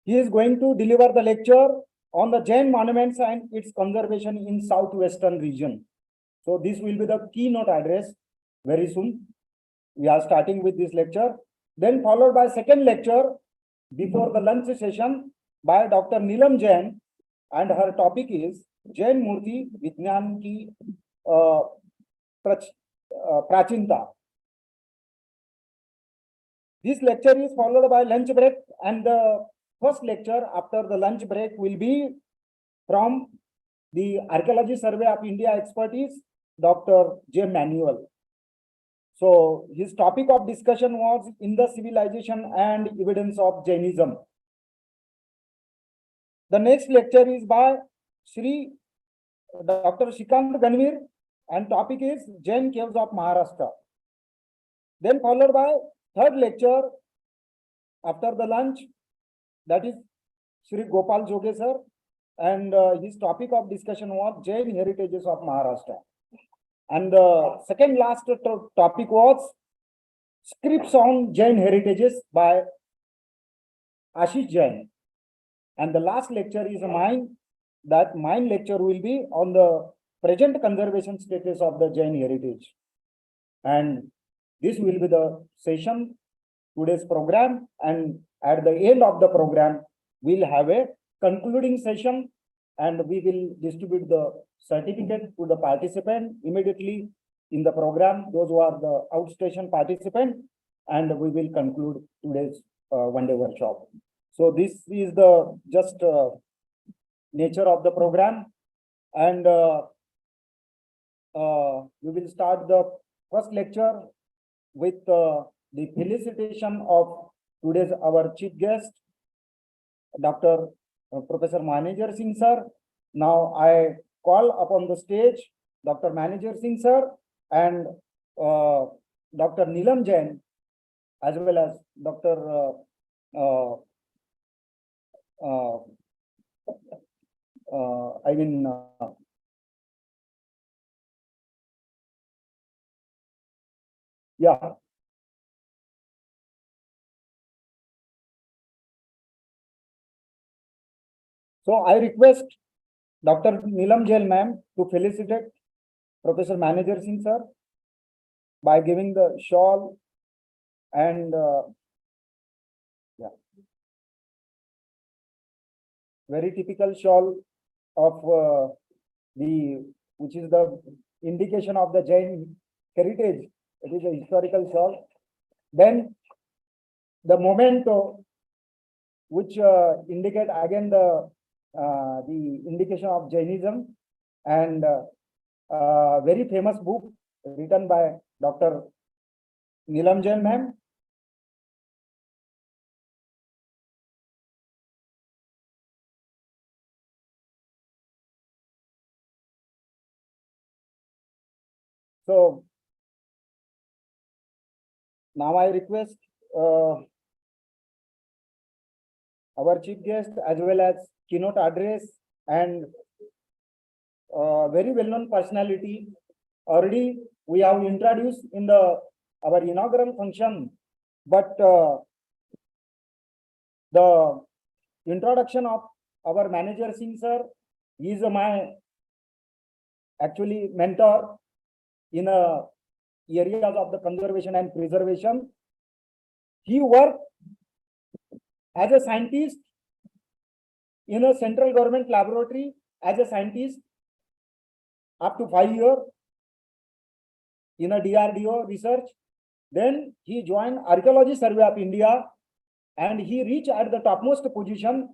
He is going to deliver the lecture on the Jain monuments and its conservation in southwestern region. So this will be the keynote address very soon. We are starting with this lecture. Then followed by second lecture before the lunch session by Dr. Neelam Jain, and her topic is Jain Murti Vignan ki Prachinta. This lecture is followed by lunch break, and the first lecture after the lunch break will be from the Archaeology Survey of India expertise, Dr. J. Manuel. So his topic of discussion was in the civilization and evidence of Jainism. The next lecture is by Shri Dr. Shikant Ganvir, and topic is Jain Caves of Maharashtra. Then followed by third lecture after the lunch, that is Shri Gopal Joge sir, and his topic of discussion was Jain Heritages of Maharashtra. And the second last topic was Scripts on Jain Heritages by Ashish Jain. And the last lecture is mine. That mine lecture will be on the present conservation status of the Jain heritage. And this will be the session, today's program. And at the end of the program, we'll have a concluding session, and we will distribute the certificate to the participant immediately in the program, those who are the outstation participant, and we will conclude today's one-day workshop. So this is the just nature of the program, and we will start the first lecture with the felicitation of today's our chief guest, Dr. Professor Manager Singh sir. Now I call upon the stage Dr. Manager Singh sir and Dr. Neelam Jain, as well as Dr. Yeah. So I request Dr. Neelam Jain ma'am to felicitate Professor Manager Singh sir by giving the shawl and very typical shawl of which is the indication of the Jain heritage. It is a historical shawl. Then the memento, which indicate again the indication of Jainism, and very famous book written by Dr. Neelam Jain ma'am. So now I request our chief guest as well as keynote address and very well-known personality. Already we have introduced in our inaugural function, but the introduction of our Manager Singh sir, he is my actually mentor in areas of the conservation and preservation. He worked as a scientist in a central government laboratory as a scientist up to 5 years in a DRDO research. Then he joined Archaeology Survey of India, and he reached at the topmost position,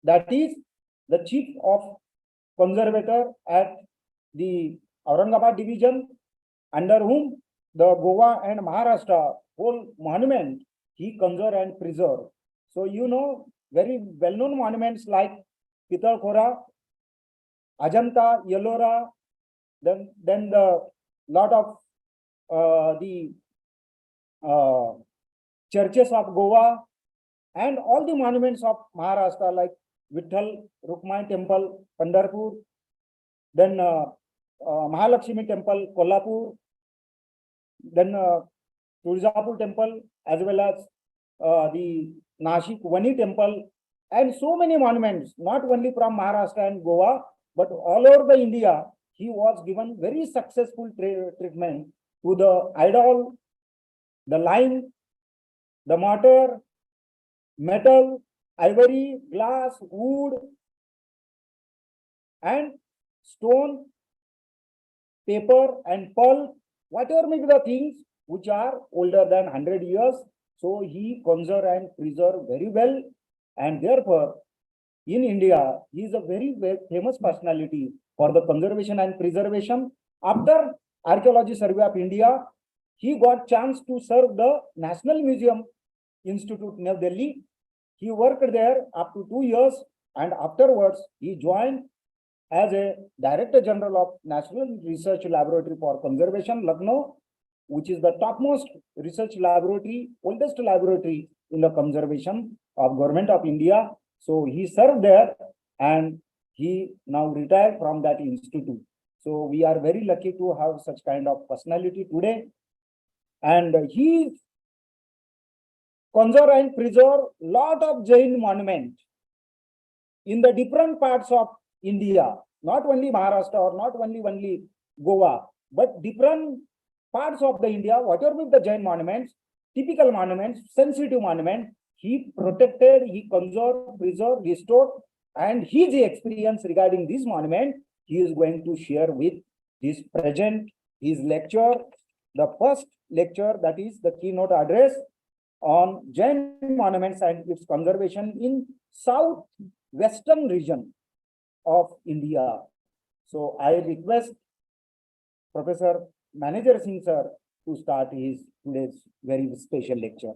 that is the chief of conservator at the Aurangabad division, under whom the Goa and Maharashtra whole monument he conserve and preserve. So you know very well-known monuments like Pitalkhora, Ajanta, Ellora, then the lot of the churches of Goa, and all the monuments of Maharashtra like Vitthal Rukmai Temple, Pandharpur, then Mahalakshmi Temple, Kolhapur, then Tulzapur Temple, as well as the Nashik Vani Temple, and so many monuments, not only from Maharashtra and Goa, but all over the India. He was given very successful treatment to the idol, the lime, the mortar, metal, ivory, glass, wood, and stone, paper, and pulp, whatever may be the things which are older than 100 years. So he conserve and preserve very well. And therefore, in India, he is a very, very famous personality for the conservation and preservation. After Archaeology Survey of India, he got chance to serve the National Museum Institute near Delhi. He worked there up to 2 years, and afterwards he joined as a Director General of National Research Laboratory for Conservation, Lucknow, which is the topmost research laboratory, oldest laboratory in the conservation of Government of India. So he served there, and he now retired from that institute. So we are very lucky to have such kind of personality today. And he conserve and preserve lot of Jain monument in the different parts of India, not only Maharashtra or not only Goa, but different parts of the India, whatever with the Jain monuments, typical monuments, sensitive monuments, he protected, he conserved, preserved, restored, and his experience regarding this monument, he is going to share with his present, his lecture, the first lecture, that is the keynote address on Jain monuments and its conservation in southwestern region of India. So I request Professor Manager Singh sir to start his today's very special lecture.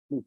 Please.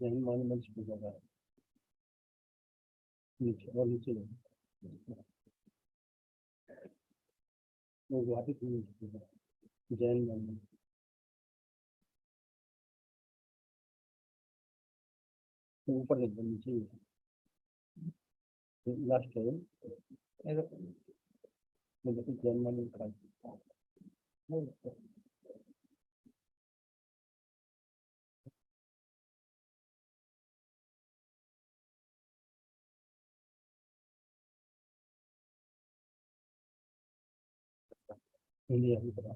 Jain monuments की जगह नीचे और नीचे वो Guwahati Jain monument ऊपर एकदम नीचे last है जैन मॉन्यूमेंट इंडिया की तरह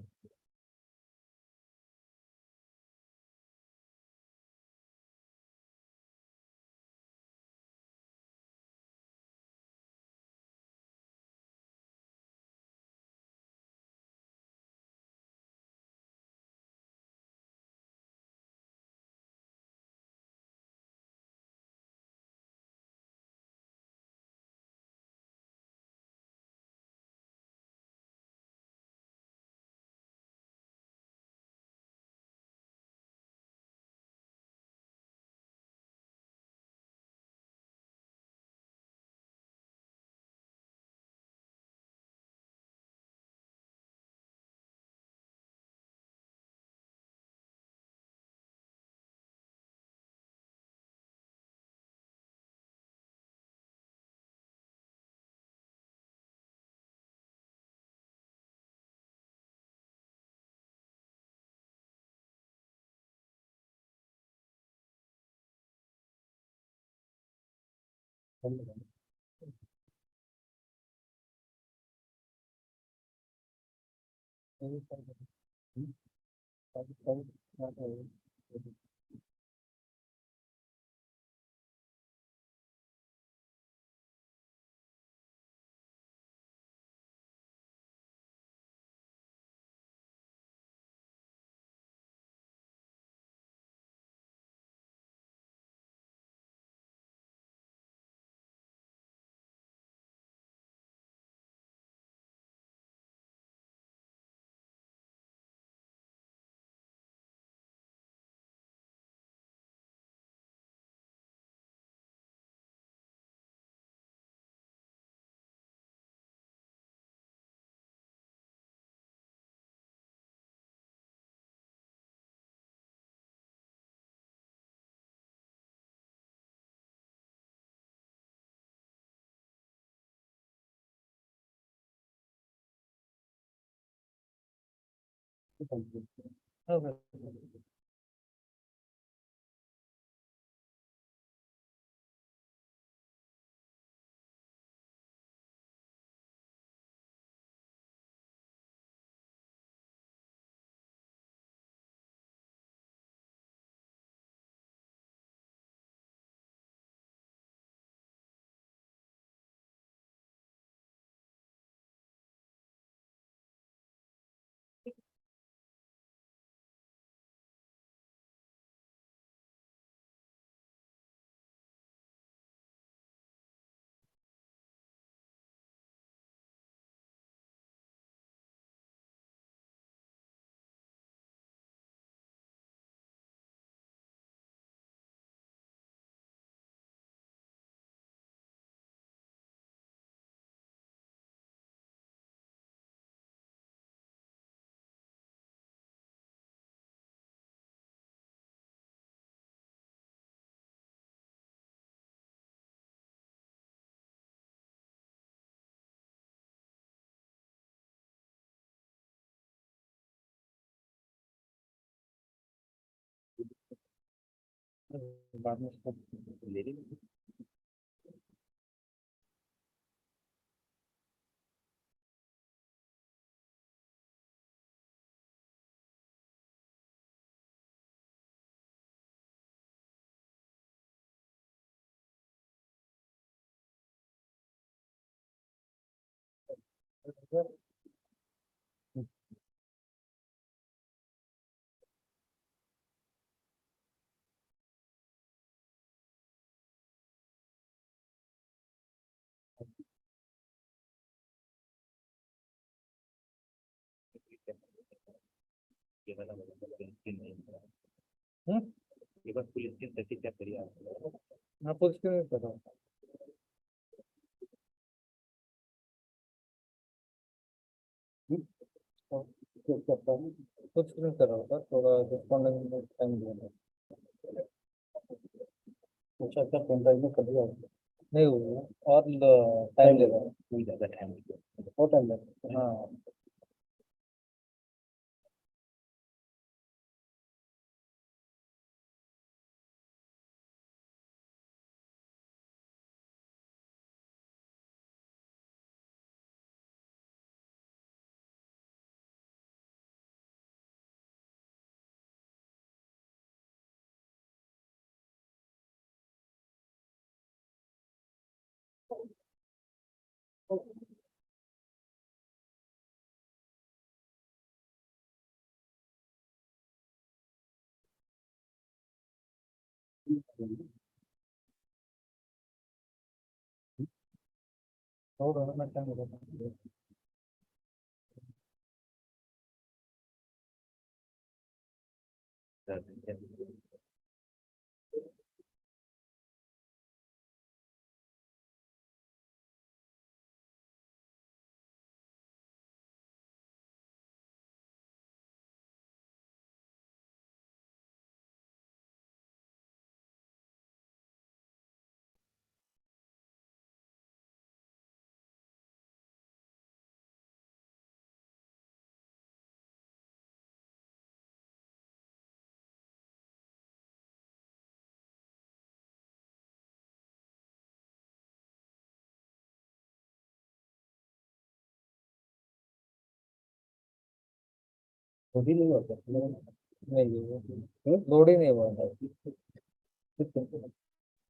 Okay. बाद में इसको ले लेंगे। ये बस पुलिस की सेटिंग क्या करिए आप? हाँ, पुलिस की नहीं पता। कुछ नहीं कर रहा था, थोड़ा रिस्पॉन्डिंग में टाइम दिया। अच्छा अच्छा, पेनड्राइव में कर दिया नहीं हुआ और टाइम लेगा, कोई ज़्यादा टाइम बहुत टाइम लगेगा। हाँ, और मैं टाइम लेगा। खुद ही नहीं होता नहीं, लोड ही नहीं हुआ था।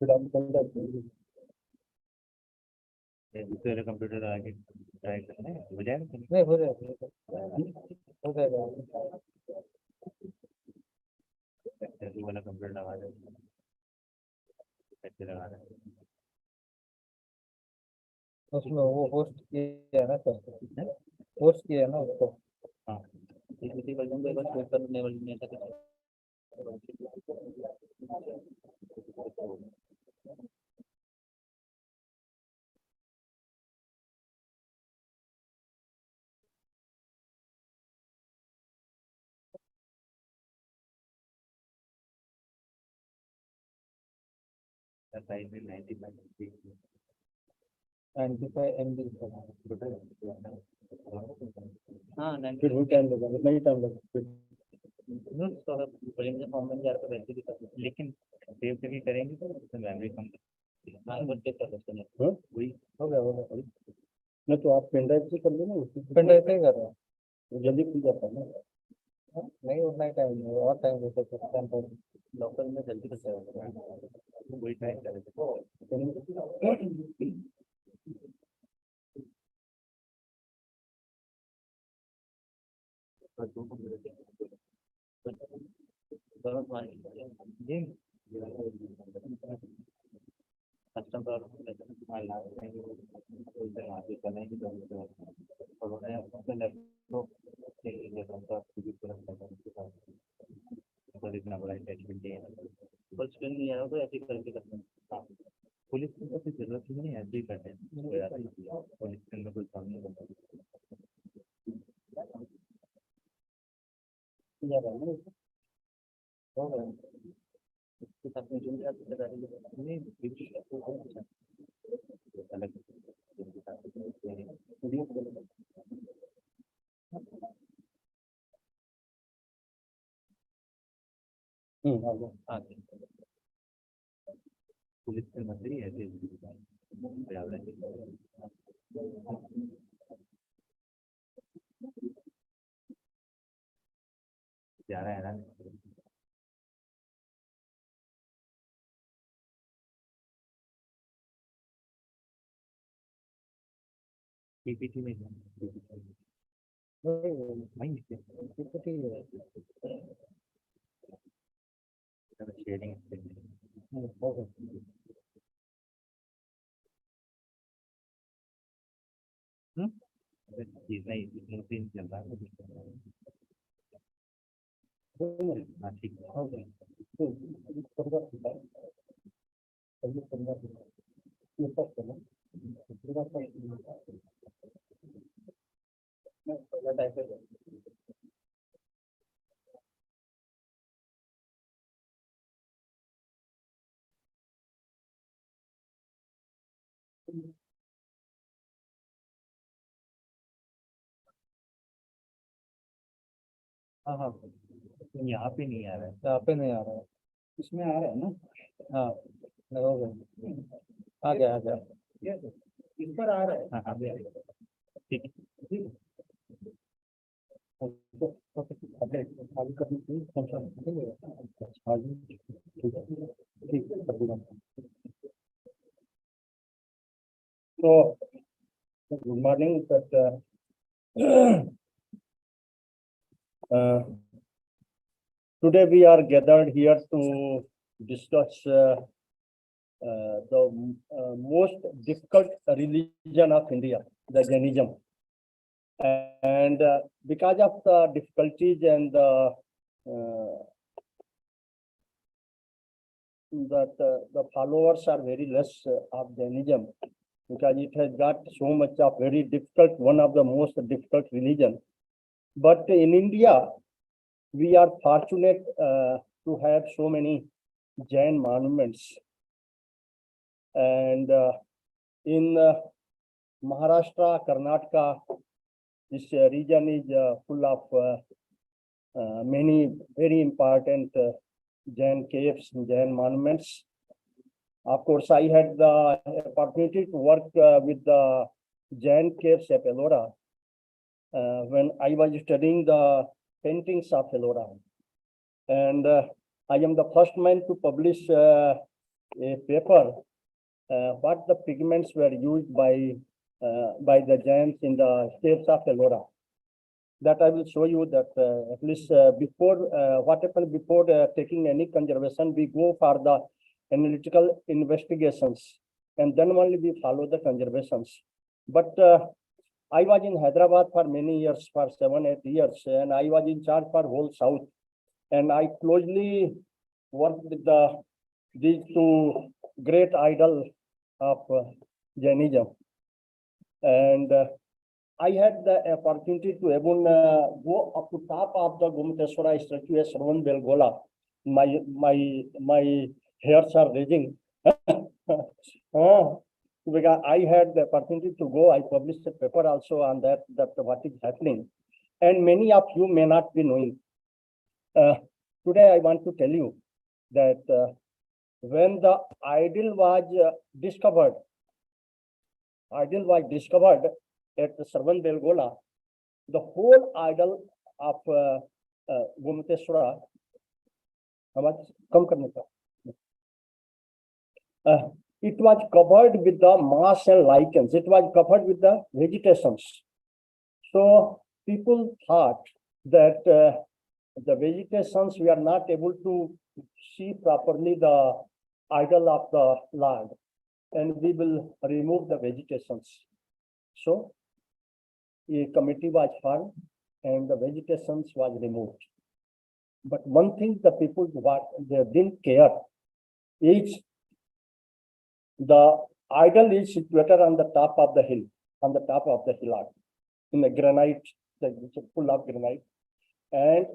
फिर आप दूसरे कंप्यूटर आगे ट्राई करना है, हो जाएगा नहीं, हो जाएगा, हो जाएगा। वाला कंप्यूटर लगा दे, कैसे लगा रहे हैं? उसमें वो होस्ट किया है ना सर, होस्ट किया है ना उसको। हाँ, इसी वर्जन को एक बार चेक करने वाली नहीं था। साइज में 95 MB हाँ फिर वो टाइम लगा, इतना ही टाइम लगा फिर। फॉर्म बन जाएगा तो वैसे भी कर सकते हैं। लेकिन सेव करके करेंगे तो उसमें मेमोरी कम हाँ बस सेव कर सकते हैं। हाँ? वही हो गया नहीं तो आप पेन ड्राइव से कर लो ना, पेन ड्राइव से ही कर रहा हूँ। जल्दी खुल जाता है ना। नहीं उतना ही टाइम है, और टाइम दे सकते हैं। लोकल में जल्दी कर सकते वही ट्राई करें। इतना बड़ा अटैचमेंट है बस नहीं आ रहा तो ऐसे करके करते हैं। हाँ पुलिस की तो कोई जरूरत ही नहीं, ऐसे ही करते हैं पुलिस के अंदर कोई काम नहीं करता। इसके साथ में जो नहीं अलग हाँ पुलिस के मंत्री ऐसे जा रहा है ना। पीपीटी में वहीं शेयरिंग नहीं दिन चल रहा है। हाँ ठीक है हाँ हाँ यहाँ पे नहीं आ रहा है। यहाँ पे नहीं आ रहा है, इसमें आ रहा है ना। हाँ हो गया, आ गया आ गया। इस पर आ रहा है। हाँ हाँ ठीक है खाली करने के लिए कौन सा ठीक है कर दूंगा। तो good morning but today we are gathered here to discuss the most difficult religion of India, the Jainism. And because of the difficulties and the followers are very less of Jainism, because it has got so much of very difficult, one of the most difficult religion. But in India, we are fortunate to have so many Jain monuments. And in Maharashtra, Karnataka, this region is full of many very important Jain caves, Jain monuments. Of course, I had the opportunity to work with the Jain caves at Ellora when I was studying the paintings of Ellora. And I am the first man to publish a paper what the pigments were used by the Jains in the caves of Ellora. That I will show you that at least before what happened before taking any conservation, we go for the analytical investigations and then only we follow the conservations. But I was in Hyderabad for many years, for 7-8 years, and I was in charge for whole South. And I closely worked with these two great idols of Jainism. And I had the opportunity to even go up to top of the Gomateswara statue as Sarvan Belgola. My hairs are raising. Because I had the opportunity to go, I published a paper also on that what is happening. and many of you may not be knowing. Today, I want to tell you that when the idol was discovered at Sarvan Belgola, the whole idol of Gomateshwara, it was covered with the moss and lichens. It was covered with the vegetations. So people thought that the vegetations, we are not able to see properly the idol of the Lord, and we will remove the vegetations. So a committee was formed and the vegetations was removed. But one thing the people they didn't care is the idol is situated on the top of the hill, in the granite, which is full of granite. And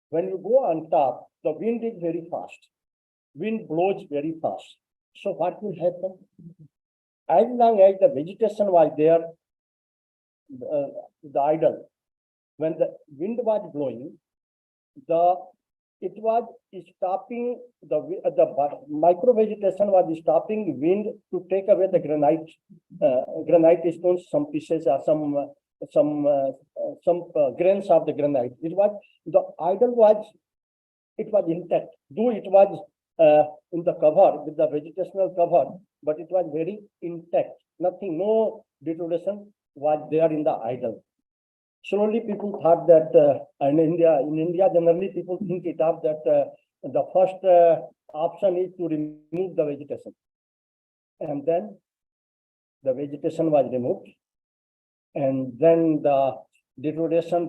when you go on top, the wind is very fast. Wind blows very fast. So what will happen? As long as the vegetation was there, the idol, when the wind was blowing, it was stopping the micro vegetation was stopping wind to take away the granite stones, some pieces or some grains of the granite. The idol was intact, though it was in the cover with the vegetational cover, but it was very intact. Nothing, no deterioration was there in the idol. Slowly, people thought that in India, generally people think it up that the first option is to remove the vegetation, and then the vegetation was removed, and then the degradation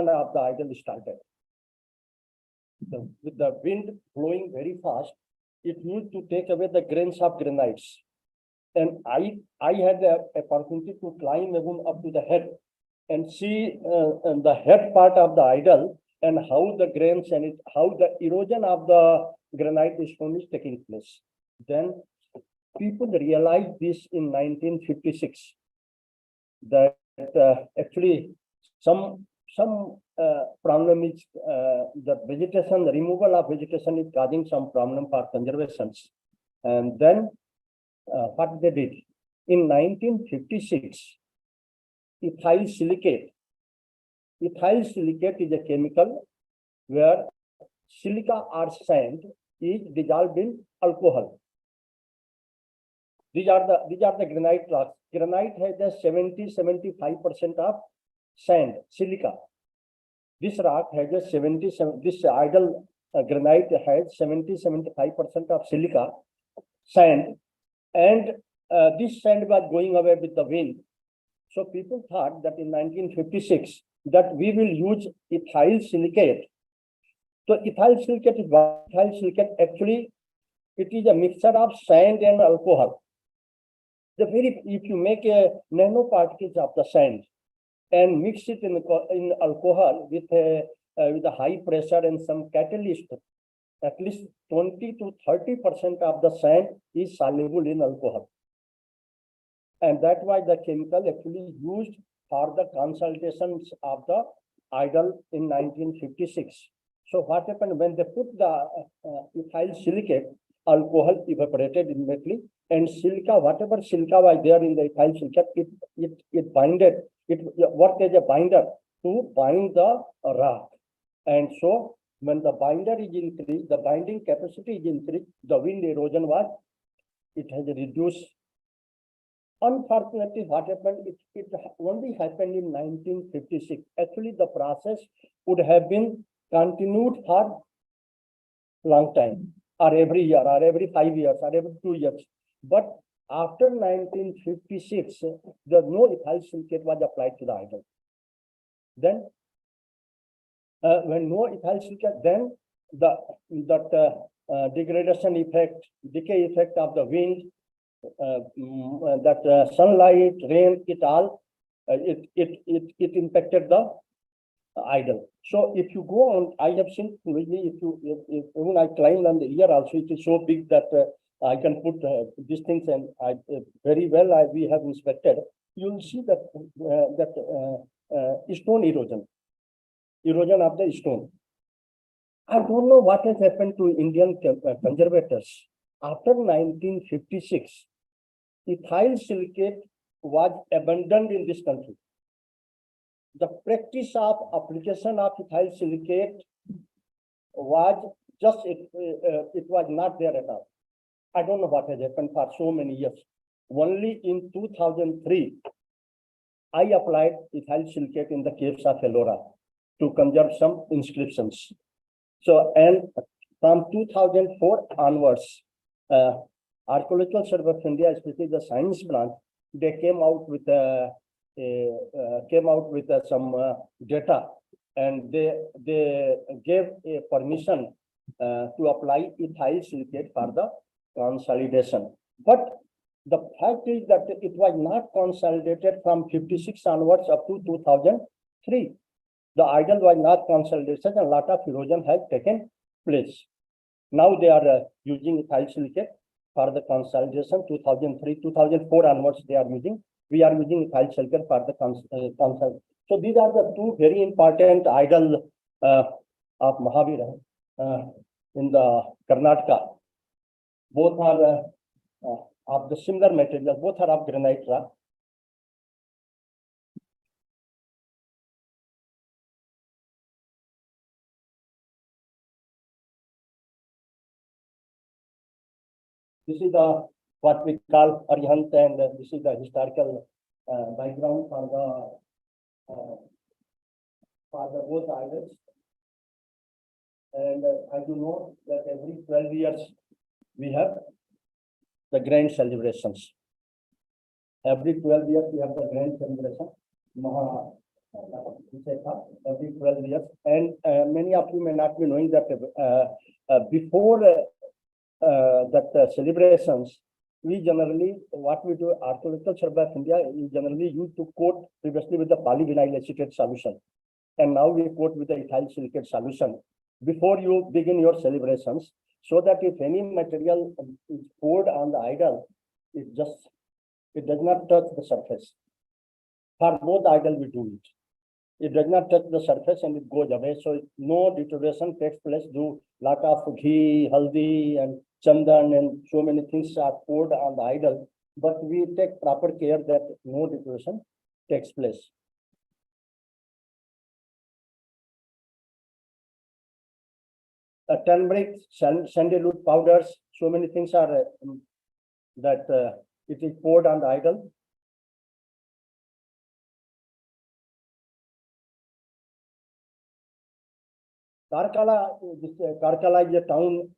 of the idol started. With the wind blowing very fast, it used to take away the grains of granites, and I had the opportunity to climb even up to the head and see the head part of the idol and how the grains and how the erosion of the granite stone is taking place. Then people realized this in 1956 that actually some problem is the vegetation, the removal of vegetation is causing some problem for conservation. And then what they did in 1956. Ethyl silicate is a chemical where silica or sand is dissolved in alcohol. These are the granite rocks. Granite has a 70-75% of sand, silica. This rock has a this idol granite has 70-75% of silica, sand, and this sand was going away with the wind. So people thought that in 1956 that we will use ethyl silicate. So ethyl silicate is what? Ethyl silicate actually it is a mixture of sand and alcohol. If you make a nanoparticles of the sand and mix it in alcohol with a high pressure and some catalyst, at least 20-30% of the sand is soluble in alcohol. And that was the chemical actually used for the consultations of the idol in 1956. So what happened when they put the ethyl silicate, alcohol evaporated immediately, and silica, whatever silica was there in the ethyl silicate, it binded, it worked as a binder to bind the rock. And so when the binder is increased, the binding capacity is increased, the wind erosion it has reduced. Unfortunately, what happened, it only happened in 1956. Actually, the process would have been continued for a long time, or every year, or every 5 years, or every 2 years. But after 1956, no ethyl silicate was applied to the idol. Then, when no ethyl silicate, then degradation effect, decay effect of the wind, sunlight, rain, it all it impacted the idol. So if you go on, I have seen really if when I climbed on the ear also, it is so big that I can put these things, and very well we have inspected. You will see that stone erosion of the stone. I don't know what has happened to Indian conservators. After 1956, ethyl silicate was abandoned in this country. The practice of application of ethyl silicate was just, it was not there at all. I don't know what has happened for so many years. Only in 2003, I applied ethyl silicate in the caves of Ellora to conserve some inscriptions. So, and from 2004 onwards, Archaeological Survey of India, especially the science branch, they came out with some data, and they gave a permission to apply ethyl silicate for the consolidation. But the fact is that it was not consolidated from 56 onwards up to 2003. The idol was not consolidated, and a lot of erosion has taken place. Now they are using ethyl silicate for the consolidation. 2003, 2004 onwards they are using. We are using ethyl silicate for the consolidation. So these are the two very important idols of Mahavira in the Karnataka. Both are of the similar material. Both are of granite rock. This is the what we call Arihant, and this is the historical background for the both idols. And as you know that every 12 years we have the grand celebrations. Every 12 years we have the grand celebration, every 12 years. And many of you may not be knowing that before that celebrations, we generally, what we do, Archaeological Survey of India, we generally used to coat previously with the polyvinyl acetate solution. And now we coat with the ethyl silicate solution before you begin your celebrations, so that if any material is poured on the idol, it does not touch the surface. For both idol we do it. It does not touch the surface and it goes away. So no deterioration takes place. Do lot of ghee, haldi, and chandan, and so many things are poured on the idol. But we take proper care that no deterioration takes place. Turmeric, sandalwood powders, so many things are that it is poured on the idol. Karkala is a town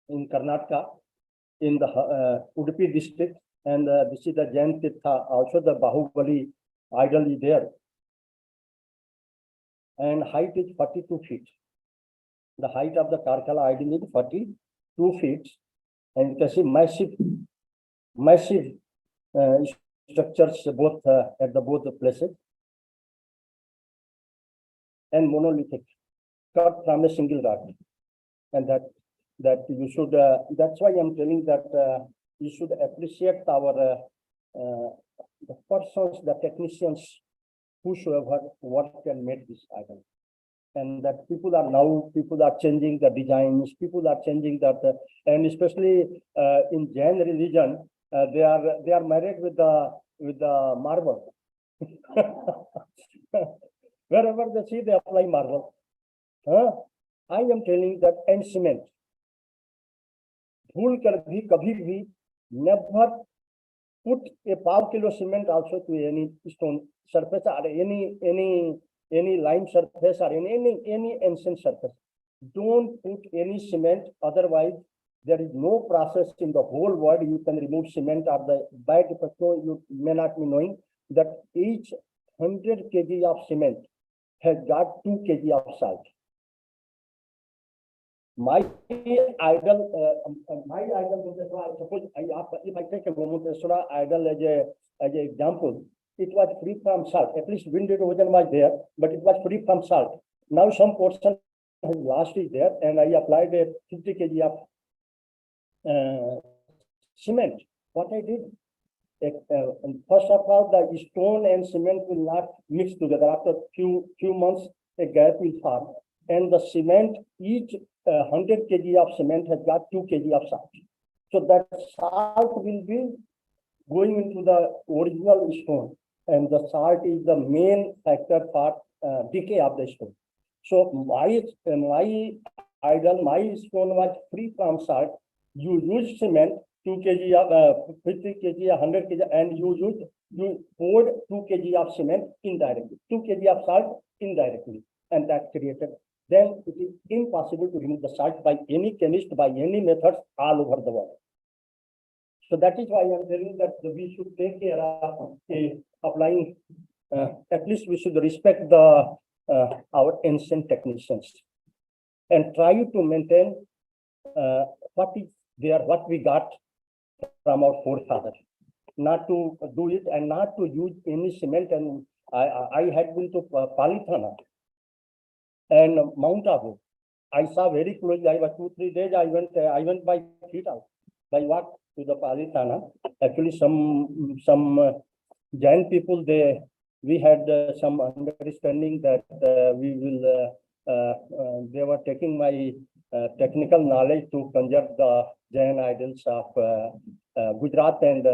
in Karnataka, in the Udupi district, and this is the Jain Tirtha. Also the Bahubali idol is there, and height is 42 feet. The height of the Karkala idol is 42 feet, and you can see massive structures both at the both places, and monolithic, cut from a single rock. And that you should, that's why I'm telling that you should appreciate our the persons, the technicians, whosoever worked and made this idol. And that people are changing the designs, people are changing that, and especially in Jain religion, they are married with the marble. Wherever they see, they apply marble. I am telling that, and cement. भूल कर भी कभी भी never put a half kilo cement also to any stone surface or any lime surface or any ancient surface. Don't put any cement, otherwise there is no process in the whole world you can remove cement or the bad effect. So you may not be knowing that each 100 kg of cement has got 2 kg of salt. My idol, suppose if I take a Momoteswara idol as an example, it was free from salt. At least wind erosion was there, but it was free from salt. Now some portion has lost is there, and I applied a 50 kg of cement. What I did, First of all, the stone and cement will not mix together. After few months, a gap will form, and the cement, each 100 kg of cement has got 2 kg of salt. So that salt will be going into the original stone, and the salt is the main factor for decay of the stone. So my stone was free from salt. You use cement 2 kg of 50 kg, 100 kg, and you poured 2 kg of cement indirectly, 2 kg of salt indirectly, and that created. Then it is impossible to remove the salt by any chemist, by any methods all over the world. So that is why I am telling that we should take care of applying. At least we should respect the our ancient technicians and try to maintain what is there, what we got from our forefathers. Not to do it and not to use any cement. And I had been to Palithana and Mount Abu. I saw very closely. I was 2-3 days. I went by feet out, by walk to the Palithana. Actually, some Jain people, we had some understanding that we will. They were taking my technical knowledge to conserve the Jain idols of Gujarat and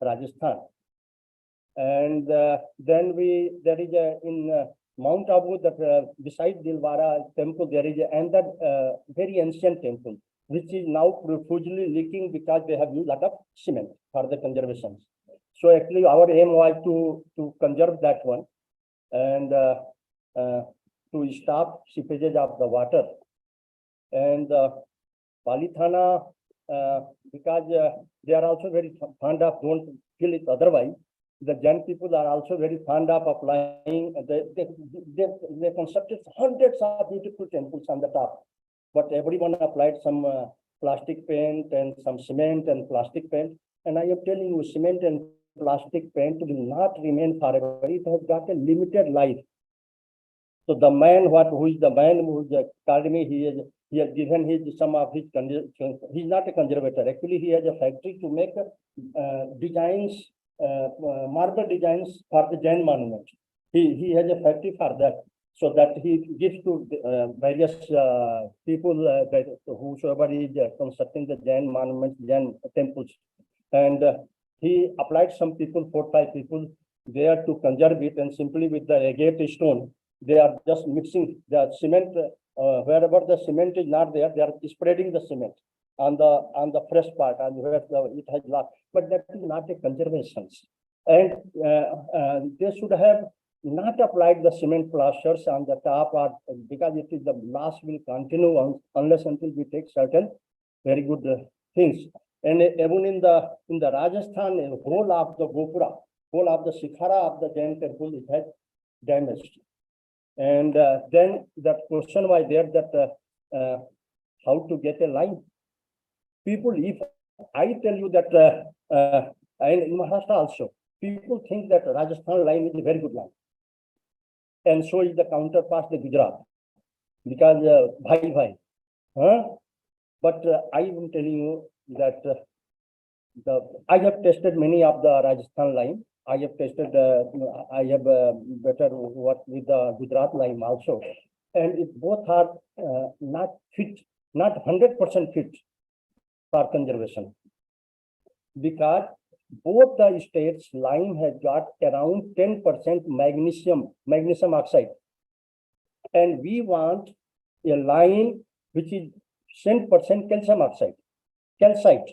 Rajasthan. And then there is in Mount Abu, that beside Dilwara temple, there is another very ancient temple, which is now profusely leaking because they have used a lot of cement for the conservation. So actually our aim was to conserve that one and to stop seepage of the water. And Palithana, because they are also very fond of, don't kill it otherwise. The Jain people are also very fond of applying. They constructed hundreds of beautiful temples on the top, but everyone applied some plastic paint and some cement and plastic paint. And I am telling you, cement and plastic paint will not remain forever. It has got a limited life. So the man, who is called me, he has given some of his conditions. He's not a conservator. Actually, he has a factory to make designs, marble designs for the Jain monument. He has a factory for that, so that he gives to various people, whosoever is constructing the Jain monuments, Jain temples. And he applied some people, 4-5 people there to conserve it, and simply with the agate stone, they are just mixing the cement. Wherever the cement is not there, they are spreading the cement on the fresh part, and where it has lost. But that is not a conservation. And they should have not applied the cement plasters on the top, or because it is the loss will continue unless until we take certain very good things. And even in the Rajasthan, whole of the Gopura, whole of the Shikhara of the Jain temple, it has damaged. And then that question was there that how to get a line. People, if I tell you that, and in Maharashtra also, people think that Rajasthan line is a very good line. And so is the counterpart, the Gujarat, because bhai. But I am telling you that I have tested many of the Rajasthan line. I have tested, I have better work with the Gujarat line also. And it both are not fit, not 100% fit for conservation. Because both the states line has got around 10% magnesium oxide. And we want a line which is 10% calcium oxide, calcite.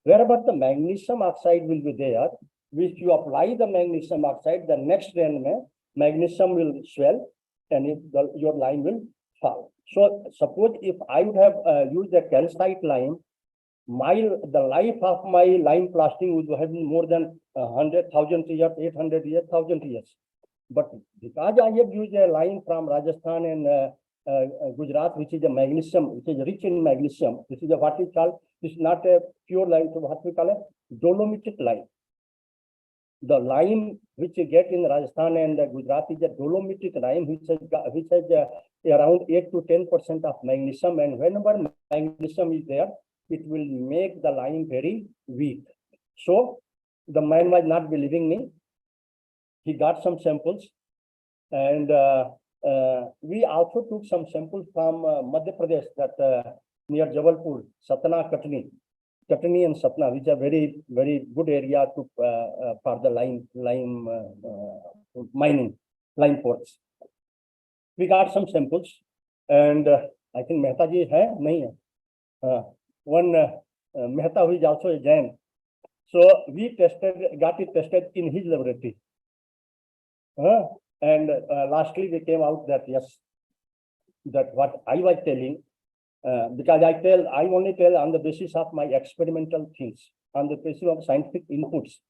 Wherever the magnesium oxide will be there, if you apply the magnesium oxide, the next rain magnesium will swell and your line will fall. So suppose if I would have used a calcite lime, the life of my lime plastering would have been more than 100,000 years, 800 years, 1,000 years. But because I have used a lime from Rajasthan and Gujarat, which is a magnesium, which is rich in magnesium, this is what we call, this is not a pure lime, so what we call a dolomitic lime. The lime which you get in Rajasthan and Gujarat is a dolomitic lime, which has around 8 to 10% of magnesium, and whenever magnesium is there, it will make the lime very weak. So the man was not believing me. He got some samples, and we also took some samples from Madhya Pradesh, that near Jabalpur, Satna, Katni and Satna, which are very, very good area to for the lime mining, lime ports. We got some samples, and I think Mehta ji hai, nahi hai. One Mehta, who is also a Jain. So we got it tested in his laboratory. And lastly, we came out that yes, that what I was telling, because I only tell on the basis of my experimental things, on the basis of scientific inputs,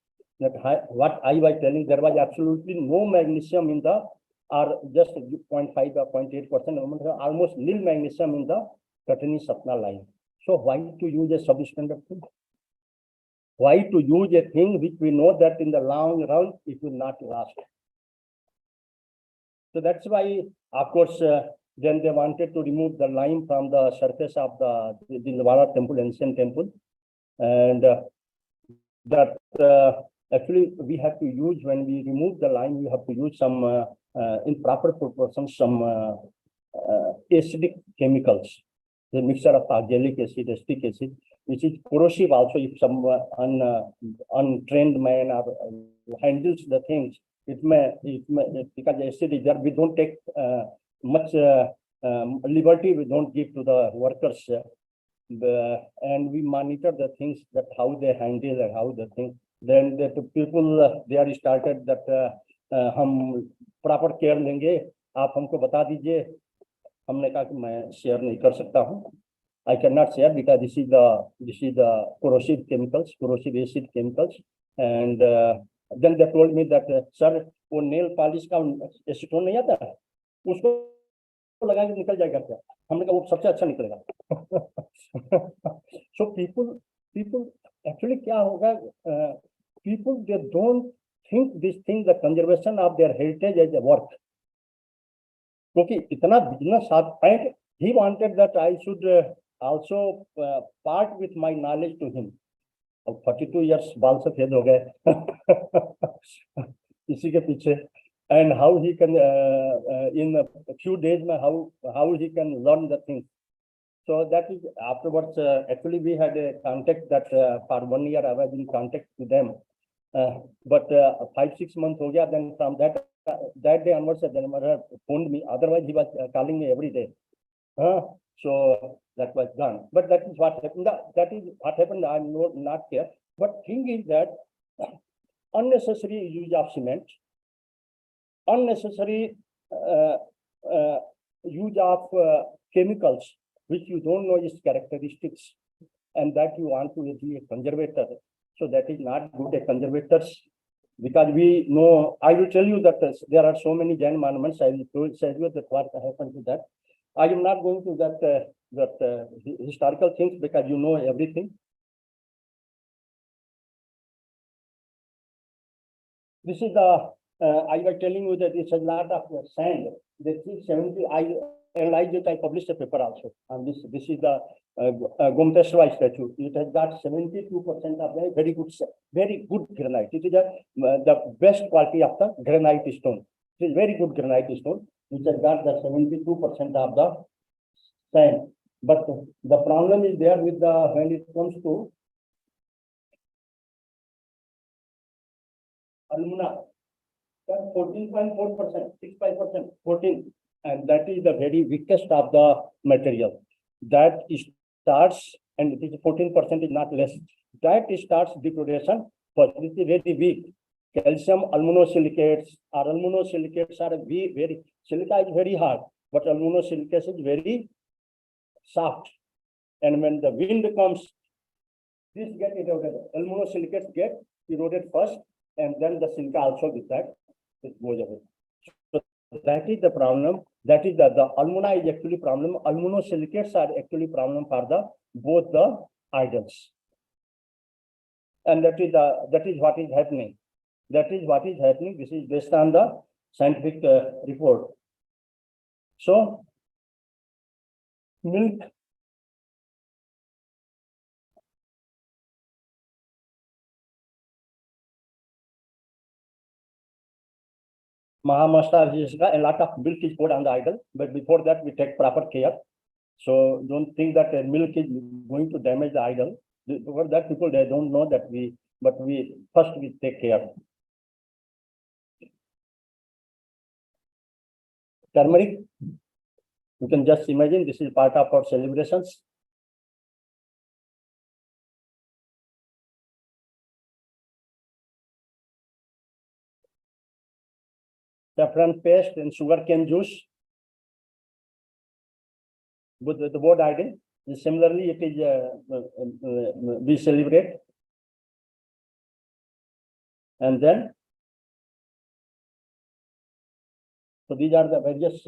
that what I was telling, there was absolutely no magnesium in the, or just 0.5 or 0.8%, almost nil magnesium in the Katni Satna line. So why to use a substandard thing? Why to use a thing which we know that in the long run it will not last? So that's why, of course, then they wanted to remove the lime from the surface of the Dilwara temple, ancient temple, and that actually we have to use, when we remove the lime, we have to use some in proper proportion, some acidic chemicals, the mixture of azelaic acid, acetic acid, which is corrosive also. If some untrained man or handles the things, it may, because acid is there, we don't take much liberty, we don't give to the workers, and we monitor the things, that how they handle and how the thing. Then the people they are started that हम proper care लेंगे, आप हमको बता दीजिए. हमने कहा कि मैं share नहीं कर सकता हूँ. I cannot share because this is the corrosive chemicals, corrosive acid chemicals, and then they told me that sir, वो nail polish का acetone नहीं आता, उसको लगा के निकल जाएगा क्या? हमने कहा वो सबसे अच्छा निकलेगा. So people actually क्या होगा? People, they don't think this thing, the conservation of their heritage as a work. क्योंकि इतना business आप, and he wanted that I should also part with my knowledge to him. 42 years बाल सफेद हो गए इसी के पीछे, and how he can in a few days how he can learn the things. So that is afterwards. Actually, we had a contact that for 1 year I was in contact with them, but 5-6 months हो गया. Then from that day onwards, they never phoned me. Otherwise, he was calling me every day. So that was done. But that is what happened. That is what happened. I'm not here. But thing is that unnecessary use of cement, unnecessary use of chemicals which you don't know its characteristics, and that you want to be a conservator. So that is not good, a conservators, because we know. I will tell you that there are so many Jain monuments. I will tell you that what happened to that. I am not going to that historical things, because you know everything. This is the I was telling you that it's a lot of sand. The 370. I analyzed it. I published a paper also on this. This is the Gomteshwar statue. It has got 72% of the very good granite. It is the best quality of the granite stone. It is very good granite stone, which has got the 72% of the sand. But the problem is there with the, when it comes to alumina, 14.4%, 65%, 14, and that is the very weakest of the material. That starts, and it is 14% is not less. That starts degradation, but it is very weak. Calcium aluminosilicates or aluminosilicates are very, silica is very hard, but aluminosilicates is very soft. And when the wind comes, this get eroded. Aluminosilicates get eroded first, and then the silica also with that it goes away. So that is the problem. That is the alumina is actually problem. Aluminosilicates are actually problem for the both the idols. And that is what is happening. That is what is happening. This is based on the scientific report. So milk Mahamasta is a lot of milk is poured on the idol, but before that we take proper care. So don't think that milk is going to damage the idol. For that people they don't know that we first we take care. Turmeric, you can just imagine this is part of our celebrations. Saffron paste and sugarcane juice with the board idol. Similarly, it is we celebrate, and then so these are the various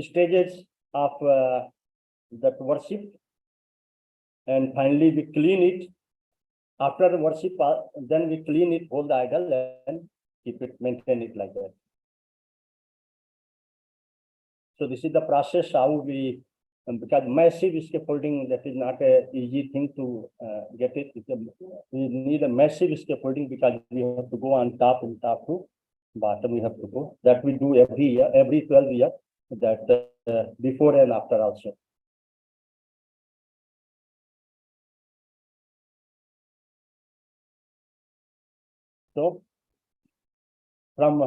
stages of that worship, and finally we clean it. After the worship, then we clean it, hold the idol, and keep it, maintain it like that. So this is the process how we, because massive scaffolding, that is not a easy thing to get it. We need a massive scaffolding because we have to go on top and top to bottom we have to go. That we do every year, every 12 years, that before and after also. So from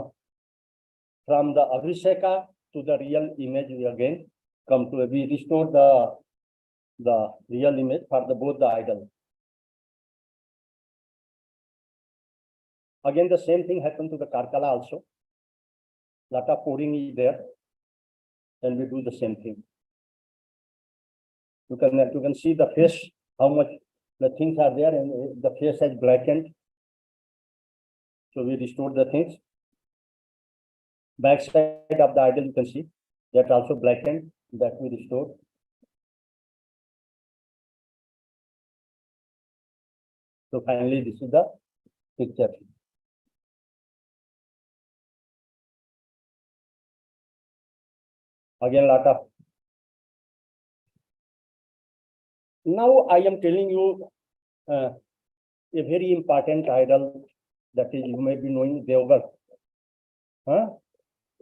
the Abhisheka to the real image, we again come to, we restore the real image for the both the idol. Again, the same thing happened to the Karkala also. Lot of pouring is there, and we do the same thing. You can see the face, how much the things are there, and the face has blackened. So we restore the things. Back side of the idol, you can see that also blackened, that we restore. So finally, this is the picture. Again, lot of. Now I am telling you a very important idol, that is, you may be knowing, Devgar.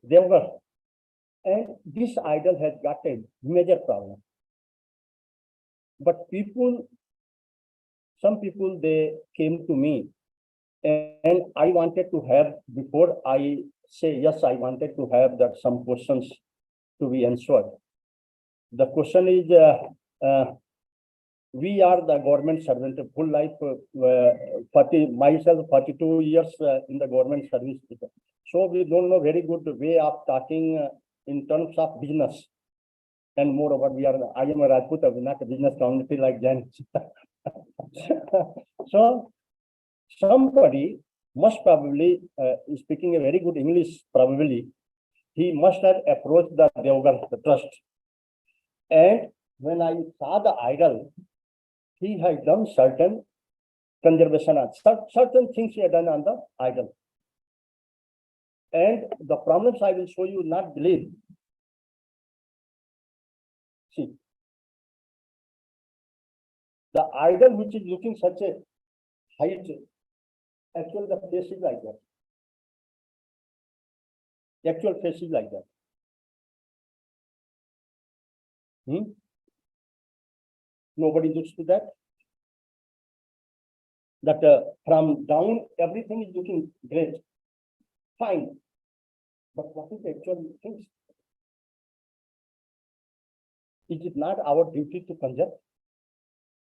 Devgar. And this idol has got a major problem. But some people, they came to me, and I wanted to have, before I say yes, I wanted to have that some questions to be answered. The question is, we are the government servant, full life, 42 years in the government service. So we don't know very good way of talking in terms of business. And moreover, I am a Rajput, not a business community like Jain. So somebody must probably, speaking a very good English, probably, he must have approached the Devgar, the trust. And when I saw the idol, he had done certain conservation, certain things he had done on the idol. And the problems I will show you, not believe. See, the idol which is looking such a height, actually the face is like that. The actual face is like that. Nobody looks to that. That from down, everything is looking great, fine. But what is the actual things? Is it not our duty to conserve?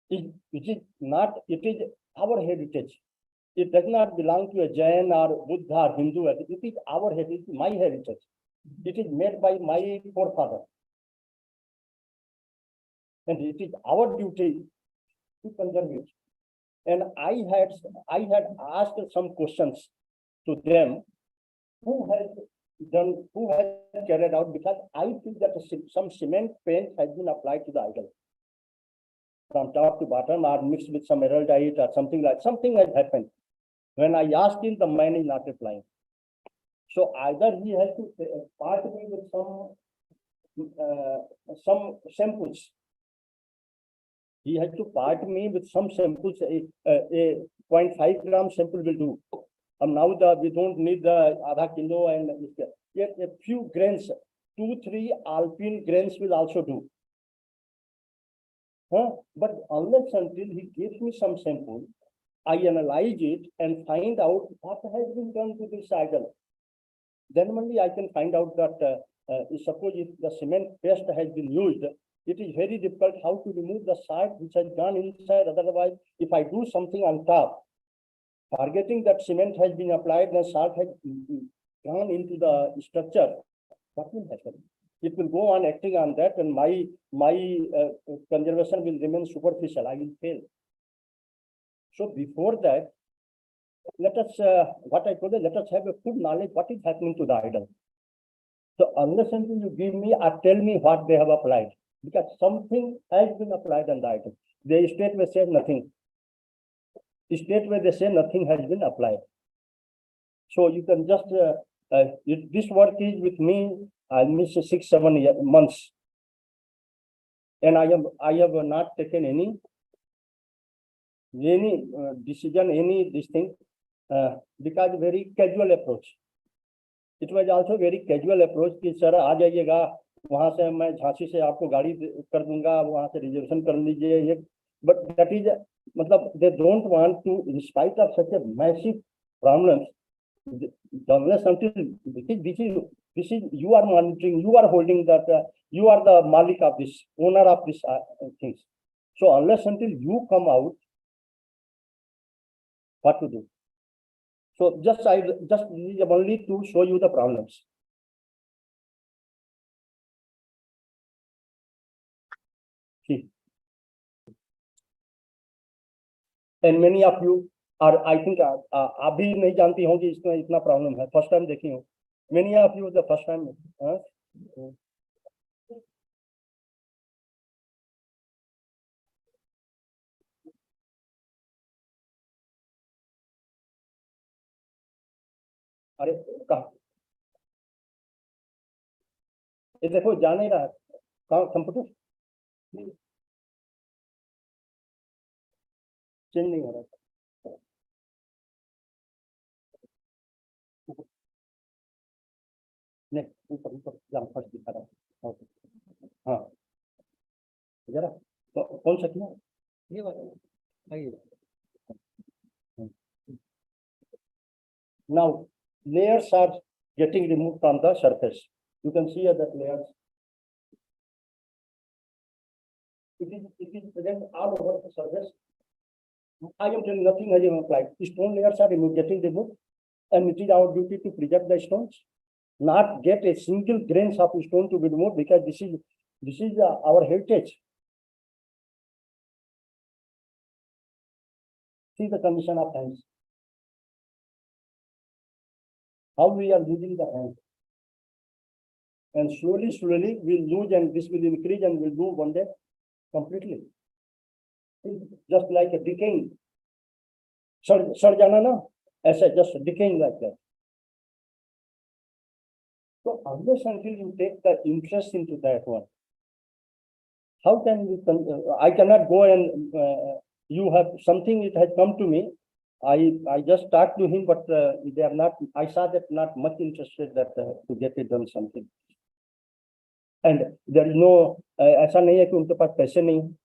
It is our heritage. It does not belong to a Jain or Buddha or Hindu. It is our heritage, my heritage. It is made by my forefather. And it is our duty to conserve it. And I had asked some questions to them, who has carried out, because I think that some cement paint has been applied to the idol from top to bottom, or mixed with some heraldite or something has happened. When I asked him, the man is not replying. So either he has to part me with some samples. He had to part me with some samples. A 0.5 gram sample will do. now we don't need the आधा kilo and a few grains, 2-3 alpine grains will also do. But unless until he gives me some sample, I analyze it and find out what has been done to this idol. Then only I can find out that suppose if the cement paste has been used, it is very difficult how to remove the salt which has gone inside. Otherwise, if I do something on top, forgetting that cement has been applied and salt has gone into the structure, what will happen? It will go on acting on that, and my conservation will remain superficial. I will fail. So before that, let us what I told you, let us have a good knowledge what is happening to the idol. So unless until you give me or tell me what they have applied, because something has been applied on the idol. They straightway say nothing. Straightway they say nothing has been applied. So you can just this work is with me. I miss 6-7 months, and I have not taken any decision, any this thing, because very casual approach. It was also very casual approach कि sir आ जाइएगा वहां से मैं झांसी से आपको गाड़ी कर दूंगा वहां से रिजर्वेशन कर लीजिए ये, but that is मतलब they don't want to, in spite of such a massive problems, unless until this is you are monitoring, you are holding that, you are the malik of this, owner of this things. So unless until you come out, what to do? So just only to show you the problems. See, and many of you are, I think, आप भी नहीं जानती होंगी इसमें इतना problem है, first time देखी हूँ. Many of you the first time. अरे कहाँ ये देखो जा नहीं रहा है, कहाँ कंप्यूटर चेंज नहीं हो रहा है. नहीं ऊपर ऊपर फर्स्ट दिखा रहा है. हाँ जरा तो कौन सा किया ये वाला. Now layers are getting removed from the surface. You can see that layers. It is present all over the surface. I am telling nothing has been applied. Stone layers are getting removed, and it is our duty to preserve the stones, not get a single grains of stone to be removed, because this is our heritage. See the condition of hands. How we are losing the hand, and slowly we'll lose, and this will increase, and we'll do one day completely. Just like a decaying. Sarjana na, as a just decaying like that. So unless until you take the interest into that one, how can we? I cannot go and you have something. It has come to me. I just talked to him, but they are not. I saw that not much interested that to get it done something. And there is no. ऐसा नहीं है कि उनके पास पैसे नहीं हैं.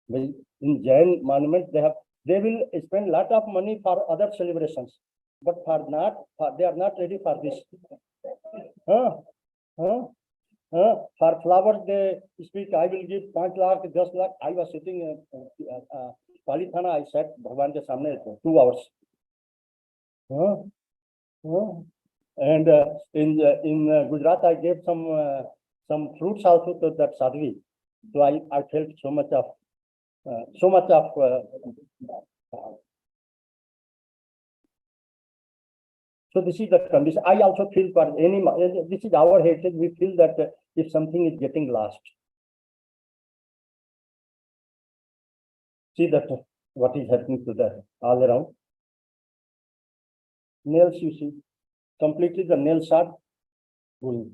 In Jain monument, they will spend lot of money for other celebrations, but they are not ready for this. For flowers, they speak, I will give 5 lakh, 10 lakh. I was sitting Pali Thana, I sat Bhagwan ke samne 2 hours. And in Gujarat, I gave some fruits also to that sadhvi. So I felt so much of so this is the condition. I also feel for this is our heritage. We feel that if something is getting lost, see that what is happening to that all around. Nails, you see, completely the nails are going.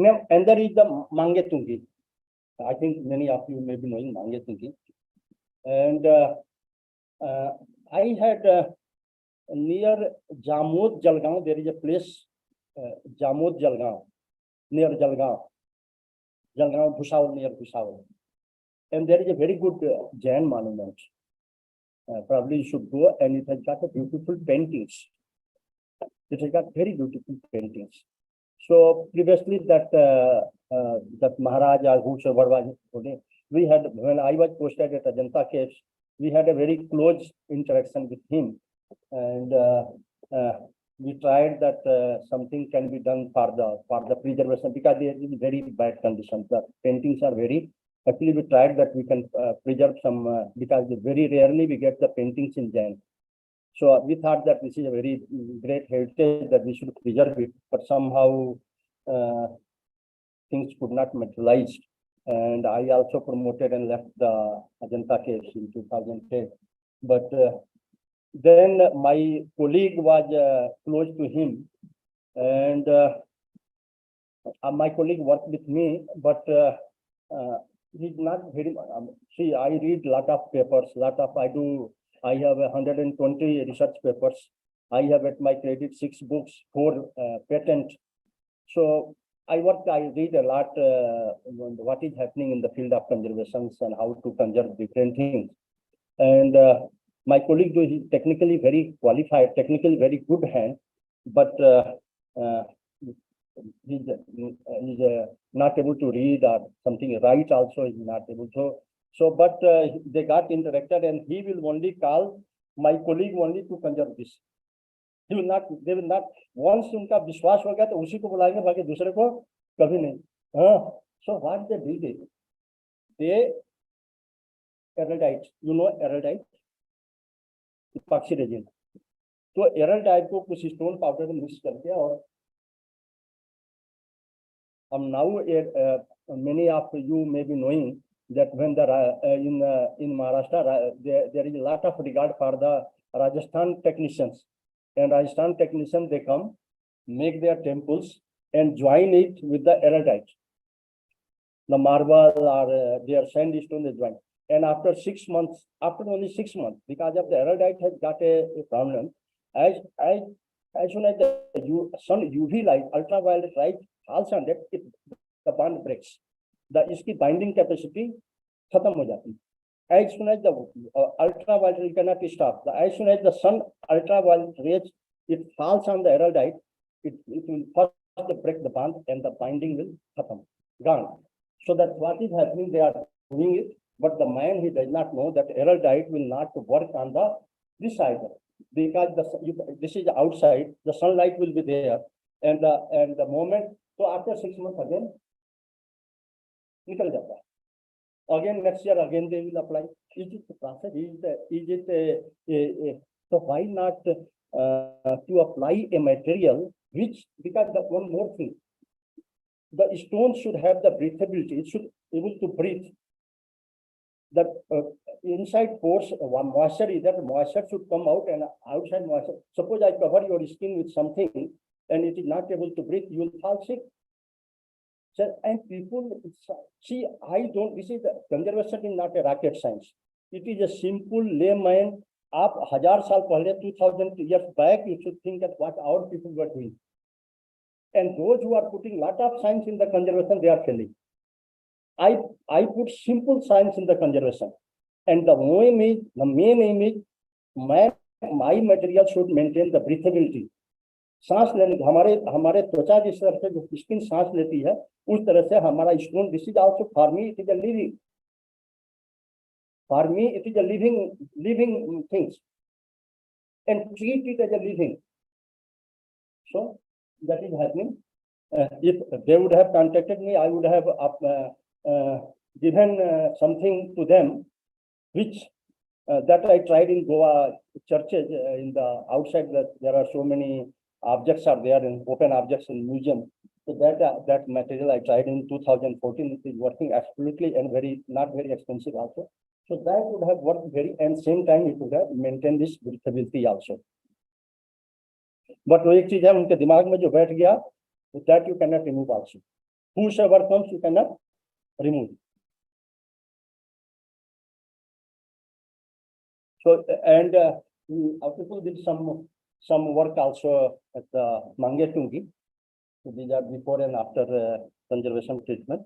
Now, and there is the mangetungi. I think many of you may be knowing Mange Singh. And I had near Jamod Jalgaon, there is a place, Jamod Jalgaon, near Jalgaon, Bhusawal, near Bhusawal. And there is a very good Jain monument. Probably you should go, and it has got a beautiful paintings. It has got very beautiful paintings. So previously that Maharaj or whosoever was today, we had, when I was posted at Ajanta Caves, we had a very close interaction with him, and we tried that something can be done for the preservation, because they are in very bad condition. The paintings are very. Actually, we tried that we can preserve some because very rarely we get the paintings in Jain. So we thought that this is a very great heritage that we should preserve it, but somehow things could not materialize. And I also promoted and left the Ajanta Caves in 2010. But then my colleague was close to him, and my colleague worked with me, but he's not very. See, I read lot of papers, I have 120 research papers. I have at my credit 6 books, 4 patents. So I read a lot what is happening in the field of conservation and how to conserve different things. And my colleague is technically very qualified, technically very good hand, but he's not able to read or something, write also is not able to. So, but they got interacted, and he will only call my colleague only to conserve this. He will not, they will not, once उनका विश्वास हो गया तो उसी को बुलाएंगे, बाकी दूसरे को कभी नहीं. So what they did, they erudite, you know erudite, epoxy resin. तो erudite को कुछ stone powder में mix करके, और now many of you may be knowing that when the in Maharashtra there is a lot of regard for the Rajasthan technicians, and Rajasthan technicians, they come, make their temples and join it with the erudite, the marble or their sandstone they join. And after 6 months, after only 6 months, because of the erudite has got a problem, as soon as the sun UV light, ultraviolet light falls on that, the bond breaks. इसकी binding capacity खत्म हो जाती है. As soon as the ultraviolet, you cannot stop. As soon as the sun ultraviolet rays, it falls on the erudite, it will first break the bond, and the binding will khatam, gone. So that's what is happening. They are doing it, but the man, he does not know that erudite will not work on this side, because this is outside. The sunlight will be there, and the moment. So after 6 months again, निकल जाता है. Again next year again they will apply. Is it the process? So why not to apply a material which, because the one more thing, the stone should have the breathability. It should be able to breathe. That inside pores, one moisture is that moisture should come out, and outside moisture. Suppose I cover your skin with something and it is not able to breathe, you will fall sick. So, and people see, this is the conservation is not a rocket science. It is a simple layman. आप 1000 साल पहले 2000 years back, you should think that what our people were doing. And those who are putting lot of science in the conservation, they are failing. I put simple science in the conservation, and the main aim is my material should maintain the breathability. सांस लेने, हमारे त्वचा जिस तरह से जो skin सांस लेती है, उस तरह से हमारा stone, this is also for me, it is a living, for me it is a living things, and treat it as a living. So that is happening. If they would have contacted me, I would have given something to them, which that I tried in Goa churches. In the outside, that there are so many objects are there, in open objects in museum. So that material I tried in 2014. It is working absolutely, and not very expensive also. So that would have worked very, and same time it would have maintained this breathability also. But वो एक चीज है उनके दिमाग में जो बैठ गया, that you cannot remove also. Whosoever comes, you cannot remove. So, and our people did some work also at the Mangetungi. So these are before and after conservation treatment.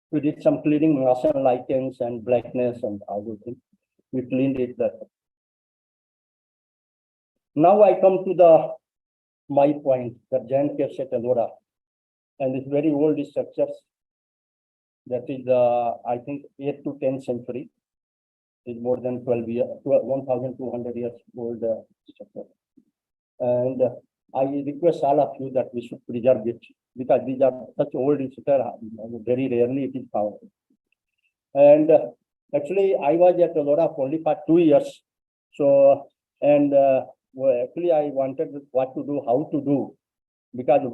We did some cleaning, moss and lichens and blackness and other things. We cleaned it. Now I come to my point, the Jain caves at Ellora, and it's very old structures. That is, I think, 8th to 10th century. Is more than 12 years, 1,200 years old structure. And I request all of you that we should preserve it, because these are such old structure, very rarely it is found. And actually, I was at Ellora only for 2 years. So, and well, actually, I wanted what to do, how to do, because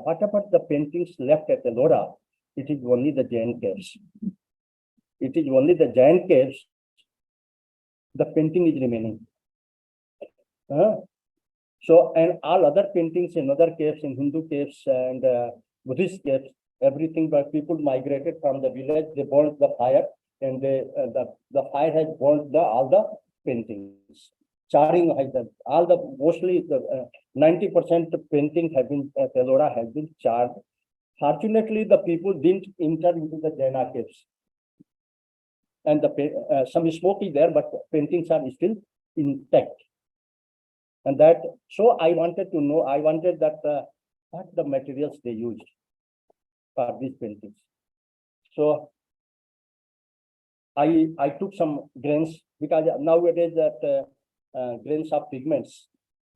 whatever the paintings left at Ellora, it is only the Jain caves. It is only the Jain caves. The painting is remaining. So, and all other paintings in other caves, in Hindu caves and Buddhist caves, everything, but people migrated from the village, they burned the fire, and they, the fire has burned all the paintings. Charring has done, all the, mostly the 90% paintings have been, at Ellora has been charred. Fortunately, the people didn't enter into the Jaina caves. And the some smoke is there, but paintings are still intact. And that, so I wanted to know, I wanted that what the materials they used for these paintings. So I took some grains, because nowadays that grains of pigments,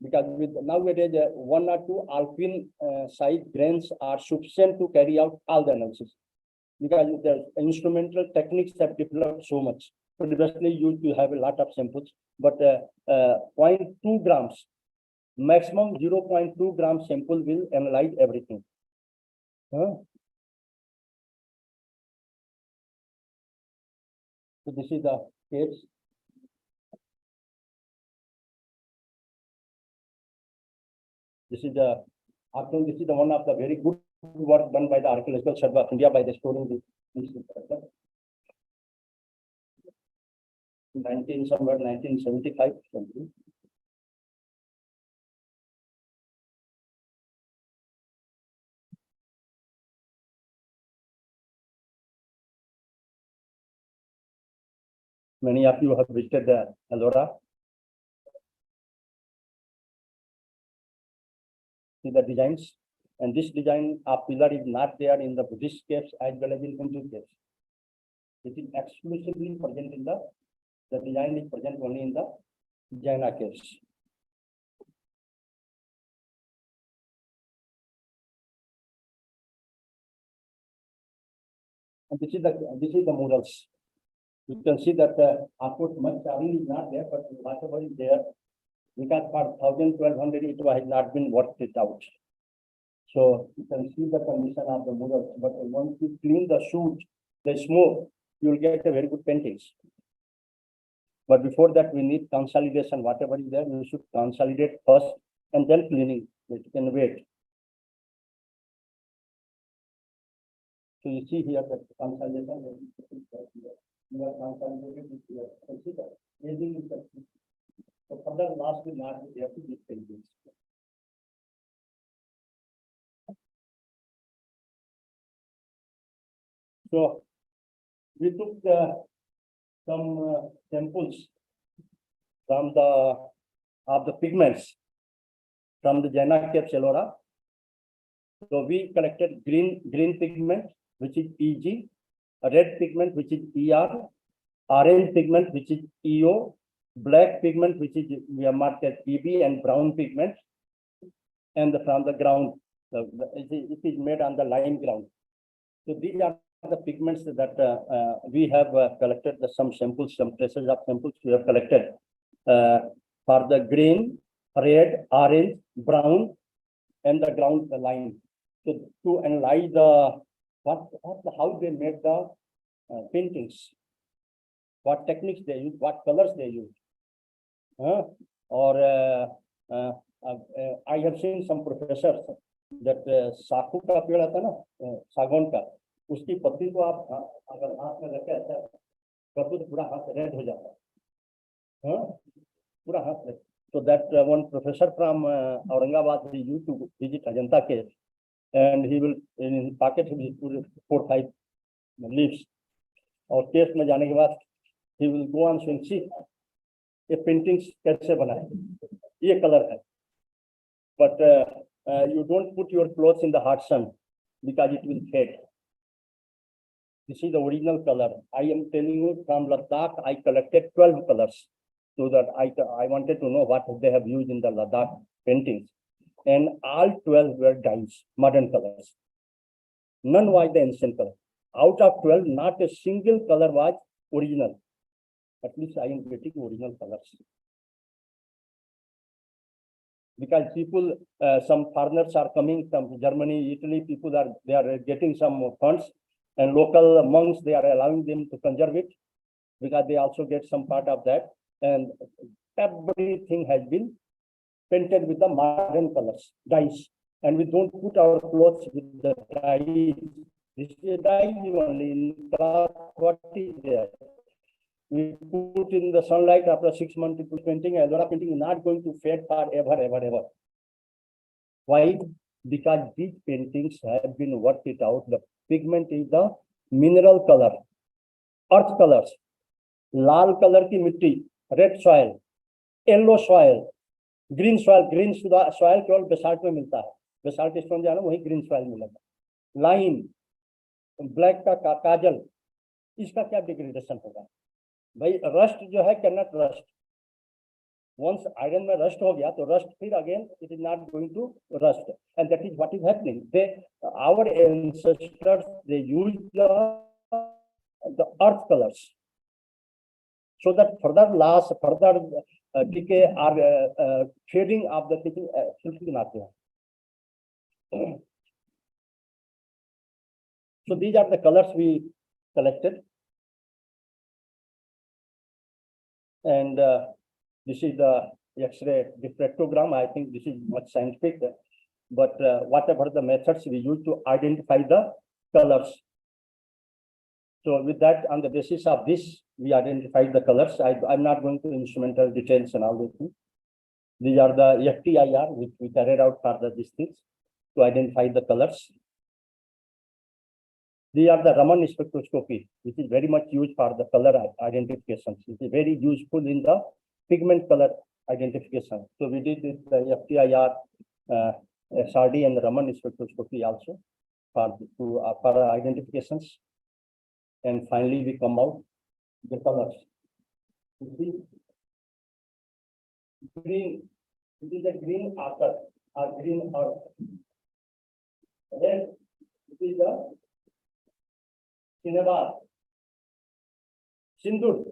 because with nowadays 1 or 2 alpine size grains are sufficient to carry out all the analysis, because the instrumental techniques have developed so much. Previously used to have a lot of samples, but 0.2 grams, maximum 0.2 gram sample will analyze everything. So this is the caves. This is the, after this is the one of the very good work done by the Archaeological Survey of India by restoring this 1975 something. Many of you have visited the Ellora. See the designs, and this design of pillar is not there in the Buddhist caves as well as in Hindu caves. It is exclusively present in the design is present only in the Jaina caves. And this is the murals. You can see that of course much carving is not there, but whatever is there, because for 1,200 it has not been worked it out. So you can see the condition of the murals, but once you clean the shoot, the smoke, you will get a very good paintings. But before that, we need consolidation. Whatever is there, we should consolidate first and then cleaning. It can wait. So you see here that consolidation. You are consolidated with your consider. So further loss will not be there to these paintings. So we took some samples from the pigments from the Jaina caves Ellora. So we collected green pigment, which is EG, red pigment, which is ER, orange pigment, which is EO, black pigment, which is we have marked as EB, and brown pigment. And from the ground, it is made on the lime ground. So these are the pigments that we have collected, some samples, some traces of samples we have collected for the green, red, orange, brown, and the ground, the lime. So to analyze how they made the paintings, what techniques they use, what colors they use. I have seen some professors that साखू का पेड़ आता ना, सागौन का, उसकी पत्ती को आप अगर हाथ में रखे ऐसा कर दो तो पूरा हाथ रेड हो जाता है, हाँ पूरा हाथ red. So that one professor from Aurangabad, he used to visit Ajanta cave, and he will in his pocket he will put 4-5 leaves. और केस में जाने के बाद he will go on saying, see, ये पेंटिंग्स कैसे बनाए, ये colour है, but you don't put your clothes in the hot sun because it will fade. This is the original color. I am telling you, from Ladakh, I collected 12 colors, so that I wanted to know what they have used in the Ladakh paintings, and all 12 were dyes, modern colors. None was the ancient color. Out of 12, not a single color was original. At least I am getting original colors. Because people, some foreigners are coming from Germany, Italy, they are getting some funds, and local monks, they are allowing them to conserve it, because they also get some part of that. And everything has been painted with the modern colors, dyes. And we don't put our clothes with the dyes. This is dye only in cloth, what is there? We put in the sunlight after 6 months, it will painting, and Adora painting is not going to fade forever, ever. Why? Because these paintings have been worked it out. The pigment is the mineral color, earth colors, Lal colour की मिट्टी, red soil, yellow soil, green soil केवल basalt में मिलता है, basalt stone जो है ना वही ग्रीन सॉइल मिलेगा. लाइन, ब्लैक का काजल, इसका क्या डिग्रेडेशन होगा भाई? रस्ट जो है can not rust. Once iron में रस्ट हो गया तो रस्ट फिर again it is not going to rust, and that is what is happening. They our ancestors they use the earth colours so that further loss, further decay or fading of the thing बिल्कुल ना आते हैं. So these are the colors we collected, and this is the X-ray diffractogram. I think this is much scientific, but whatever the methods we use to identify the colors. So with that, on the basis of this, we identified the colors. I'm not going to instrumental details and all those things. These are the FTIR, which we carried out for these things to identify the colors. These are the Raman spectroscopy, which is very much used for the color identification. It is very useful in the pigment color identification. So we did this FTIR, SRD, and Raman spectroscopy also for identifications. And finally, we come out the colors. Green, it is a green ochre or green earth. Then it is the cinnabar. Sindur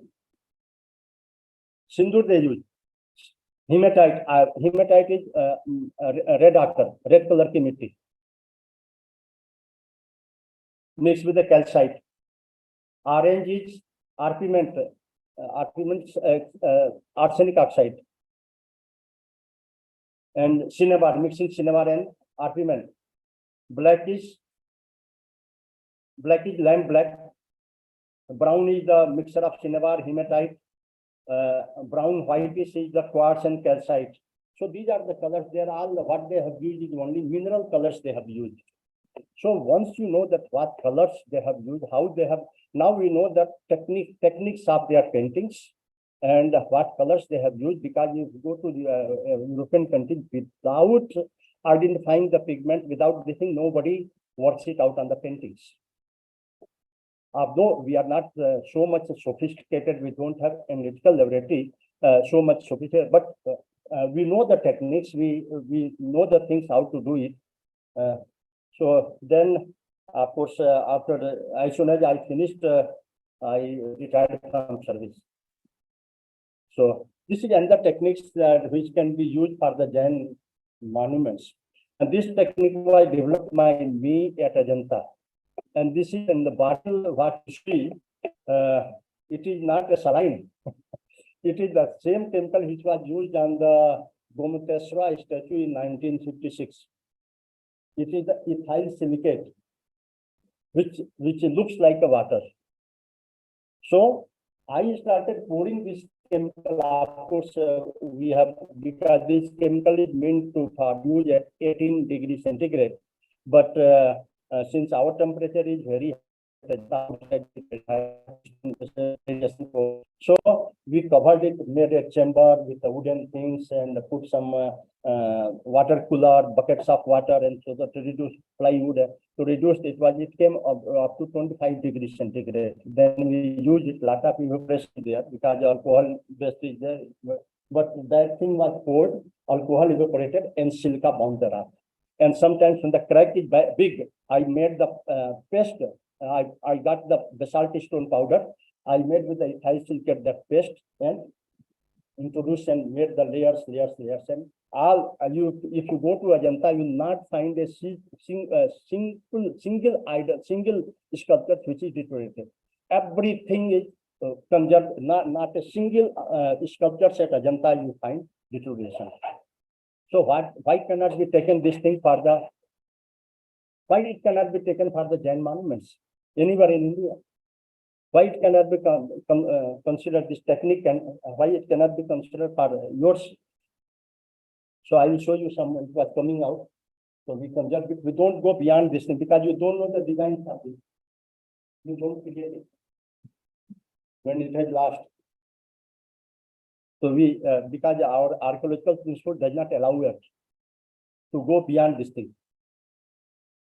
they use. Hematite. Hematite is red ochre, red color की मिट्टी, mixed with the calcite. Orange is arpiment, arsenic oxide, and cinnabar, mixing cinnabar and arpiment. Black is lime black. Brown is the mixture of cinnabar, hematite. Brown whitish is the quartz and calcite. So these are the colors. They are all what they have used is only mineral colors they have used. So once you know that what colors they have used, how they have, now we know the techniques of their paintings and what colors they have used, because if you go to the European country without identifying the pigment, without this thing, nobody works it out on the paintings. Although we are not so much sophisticated, we don't have analytical laboratory so much sophisticated, but we know the techniques, we know the things how to do it. So then, of course, as soon as I finished, I retired from service. So this is another techniques that which can be used for the Jain monuments. And this technique was developed by me at Ajanta. And this is in the bottle what you see, it is not a saline. It is the same chemical which was used on the Gomateswara statue in 1956. It is the ethyl silicate. which looks like a water. So I started pouring this chemical. Of course, we have, because this chemical is meant to for use at 18 degrees centigrade. But since our temperature is very so we covered it, made a chamber with the wooden things and put some water cooler, buckets of water, and so that to reduce plywood. To reduce it came up to 25 degrees centigrade. Then we used it, lot of evaporation there because alcohol base is there. But that thing was poured, alcohol evaporated, and silica bound the rock. And sometimes when the crack is big, I made the paste. I got the basalt stone powder. I made with the ethyl silicate that paste and introduced and made the layers. And all you, if you go to Ajanta, you will not find a single sculpture which is deteriorated. Everything is conserved. Not a single sculpture at Ajanta you find deterioration. So why cannot be taken this thing for the, why it cannot be taken for the Jain monuments anywhere in India? Why it cannot be considered this technique, and why it cannot be considered for yours? So I will show you some, it was coming out. So we conserve it. We don't go beyond this thing because you don't know the design of it. You don't create it when it has lost. So we, because our archaeological principle does not allow us to go beyond this thing.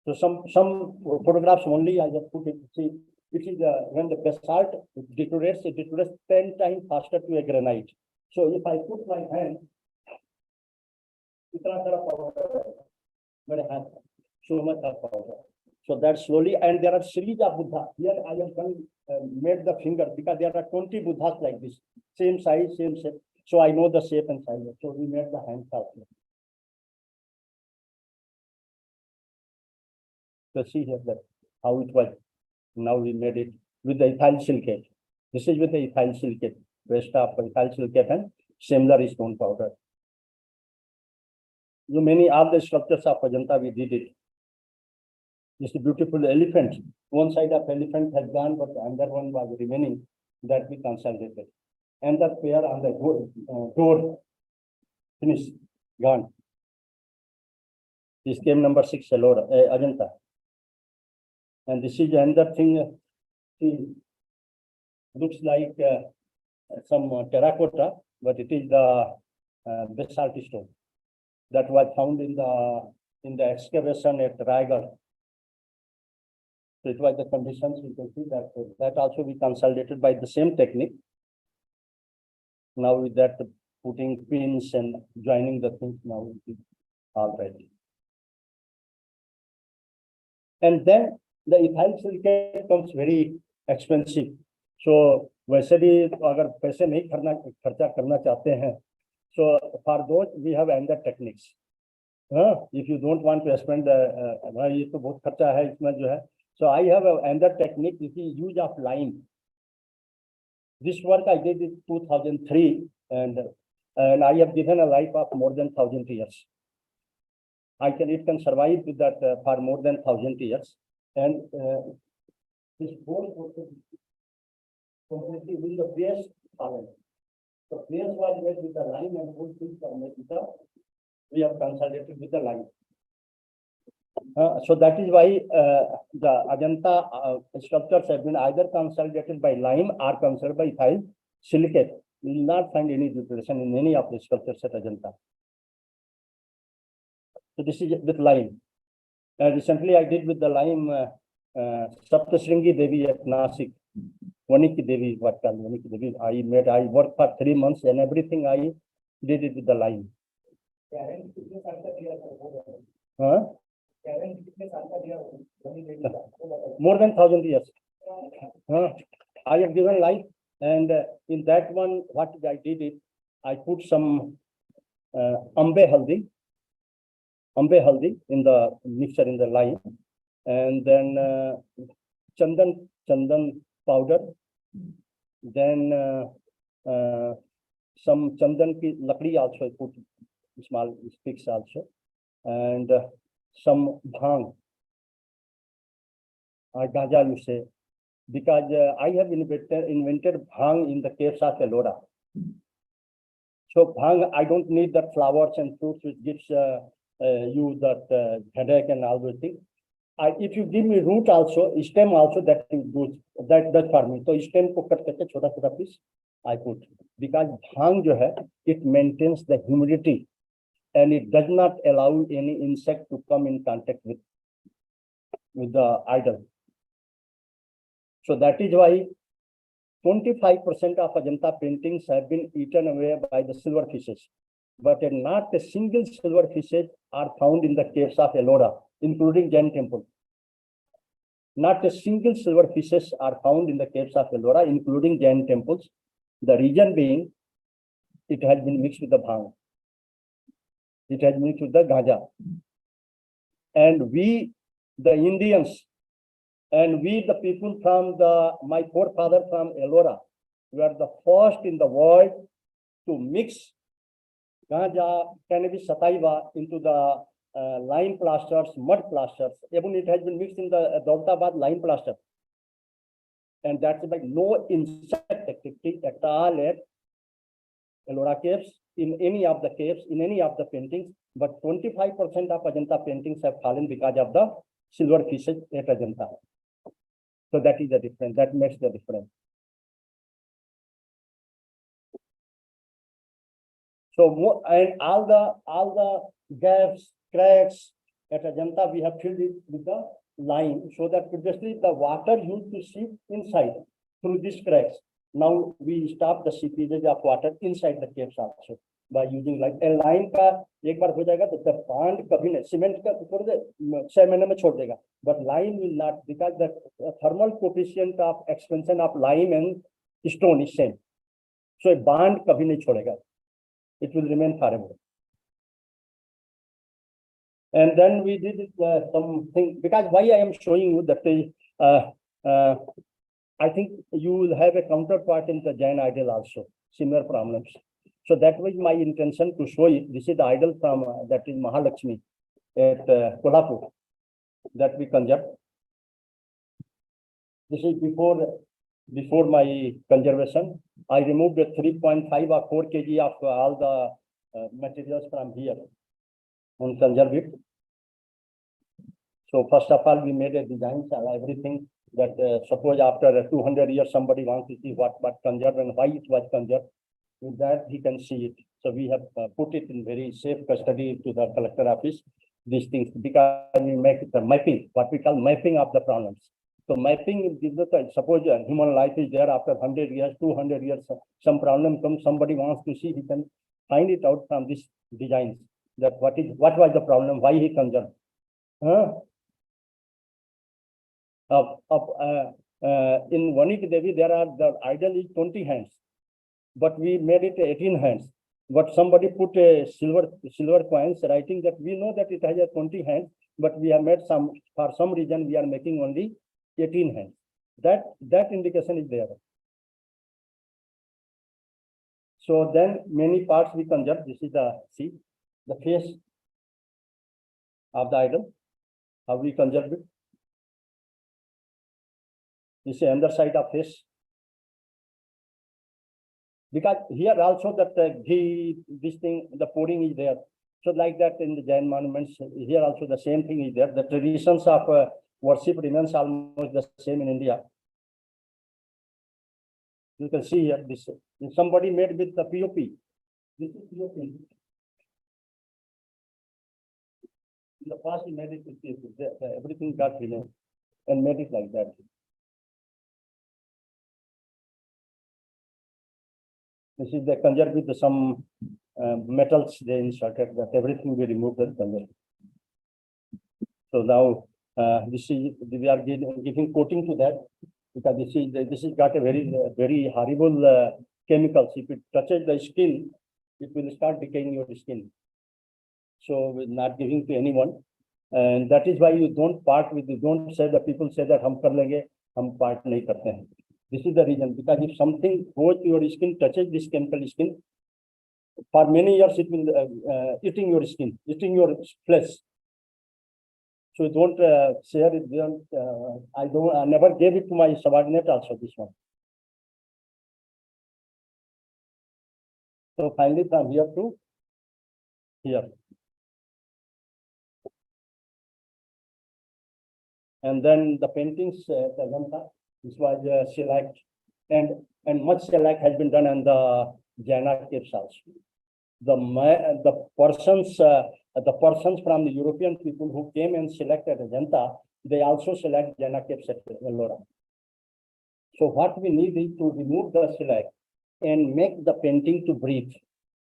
So some photographs only I just put it. See, it is when the basalt deteriorates, it deteriorates 10 times faster to a granite. So if I put my hand, so much of powder. So that slowly, and there are series of Buddha. Here I have done, made the finger because there are 20 Buddhas like this, same size, same shape. So I know the shape and size. So we made the hand also. So see here that how it was. Now we made it with the ethyl silicate. This is with the ethyl silicate, waste of ethyl silicate and similar stone powder. You many of the structures of Ajanta we did it. This is a beautiful elephant. One side of elephant has gone, but the other one was remaining, that we consolidated. And the pair on the door, finished, gone. This came number 6, Ajanta. And this is another thing, looks like some terracotta, but it is the basalt stone that was found in the excavation at Raigad. So it was the conditions. You can see that also we consolidated by the same technique. Now with that, putting pins and joining the things, now it is all right. And then the ethyl silicate comes very expensive. So वैसे भी अगर पैसे नहीं खर्चा करना चाहते हैं, so for those we have another techniques. If you don't want to spend ये तो बहुत खर्चा है इसमें जो है. So I have another technique. This is use of lime. This work I did in 2003, and I have given a life of more than 1,000 years. It can survive with that for more than 1,000 years. And this whole completely with the base solid. The base was made with the lime, and whole things are made with the, we have consolidated with the lime. So that is why the Ajanta structures have been either consolidated by lime or consolidated by ethyl silicate. You will not find any deterioration in any of the sculptures at Ajanta. So this is with lime. Recently I did with the lime Saptashringi Devi at Nasik. Vaniki Devi, what called Vaniki Devi. I worked for 3 months, and everything I did it with the lime. More than 1,000 years. I have given life, and in that one, what I did it, I put some ambe haldi in the mixture in the lime, and then chandan powder, then some chandan ki lakdi also I put, small sticks also, and some bhang, Gaja you say, because I have invented bhang in the caves of Ellora. So bhang, I don't need the flowers and fruits which gives you that headache and all those things. If you give me root also, stem also, that is good. That's for me. So stem ko cut करके छोटा छोटा piece I put, because bhang जो है, it maintains the humidity and it does not allow any insect to come in contact with the idol. So that is why 25% of Ajanta paintings have been eaten away by the silverfishes, but not a single silverfishes are found in the caves of Ellora, including Jain temple. Not a single silverfishes are found in the caves of Ellora, including Jain temples. The reason being, it has been mixed with the bhang. It has mixed with the gaja. And we, the Indians, and we, the people from my forefather from Ellora, were the first in the world to mix ganja, cannabis sativa into the lime plasters, mud plasters. Even it has been mixed in the Daulatabad lime plaster. And that's like no insect activity at all at Ellora caves, in any of the caves, in any of the paintings. But 25% of Ajanta paintings have fallen because of the silverfishes at Ajanta. So that is the difference. That makes the difference. So and all the gaps, cracks at Ajanta, we have filled it with the lime, so that previously the water used to seep inside through these cracks. Now we stop the seepage of water inside the caves also by using lime. And lime का एक बार हो जाएगा तो the bond कभी नहीं, cement का छोड़ दे 6 महीने में छोड़ देगा, but lime will not, because the thermal coefficient of expansion of lime and stone is same. So a bond कभी नहीं छोड़ेगा. It will remain forever. And then we did something, because why I am showing you that I think you will have a counterpart in the Jain idol also, similar problems. So that was my intention to show it. This is the idol from that is Mahalakshmi at Kolhapur that we conjured. This is before my conservation. I removed a 3.5 or 4 kg of all the materials from here and conserve it. So first of all, we made a design of everything that suppose after 200 years somebody wants to see what conserved and why it was conserved. With that he can see it. So we have put it in very safe custody to the collector office. These things, because we make the mapping, what we call mapping of the problems. So mapping is the, suppose human life is there after 100 years, 200 years, some problem comes, somebody wants to see, he can find it out from these designs. That what was the problem, why he conserved. In Vanik Devi, there are the idol is 20 hands, but we made it 18 hands. But somebody put a silver coins, writing that we know that it has a 20 hands, but we have made for some reason we are making only 18 hands. That indication is there. So then many parts we conjure. This is the face of the idol, how we conjure it. This is the underside of face. Because here also that this thing, the pouring is there. So like that in the Jain monuments, here also the same thing is there. The traditions of worship remains almost the same in India. You can see here, this somebody made with the POP. This is POP. In the past, he made it with POP. Everything got removed and made it like that. This is the conjure with some metals they inserted, that everything we removed the conjure. So now this is, we are giving coating to that, because this is got a very horrible chemicals. If it touches the skin, it will start decaying your skin. So we're not giving to anyone, and that is why you don't part with. You don't say that people say that hum kar lenge, hum part nahi karte hain. This is the reason, because if something goes to your skin, touches this chemical skin, for many years it will eating your skin, eating your flesh. So don't share it. I never gave it to my subordinate also, this one. So finally from here to here. And then the paintings, this was select and much select has been done on the Jaina caves also. The persons from the European people who came and selected Ajanta, they also select Jaina caves at Ellora. So what we need is to remove the shellac and make the painting to breathe,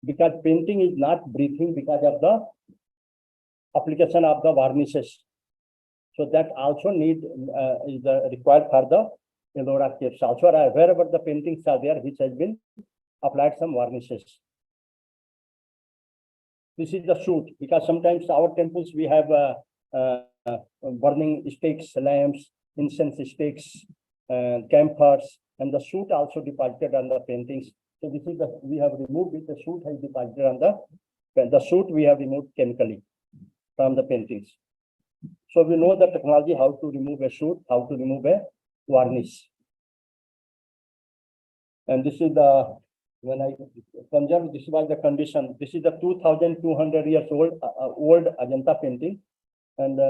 because painting is not breathing because of the application of the varnishes. So that also is required for the Ellora caves. Also, wherever the paintings are there, which has been applied some varnishes. This is the shoot, because sometimes our temples we have burning sticks, lamps, incense sticks, campfires, and the shoot also deposited on the paintings. So this is we have removed it. The shoot has deposited on the shoot we have removed chemically from the paintings. So we know the technology how to remove a shoot, how to remove a varnish. And this is the when I conjure, this was the condition. This is the 2,200 years old Ajanta painting, and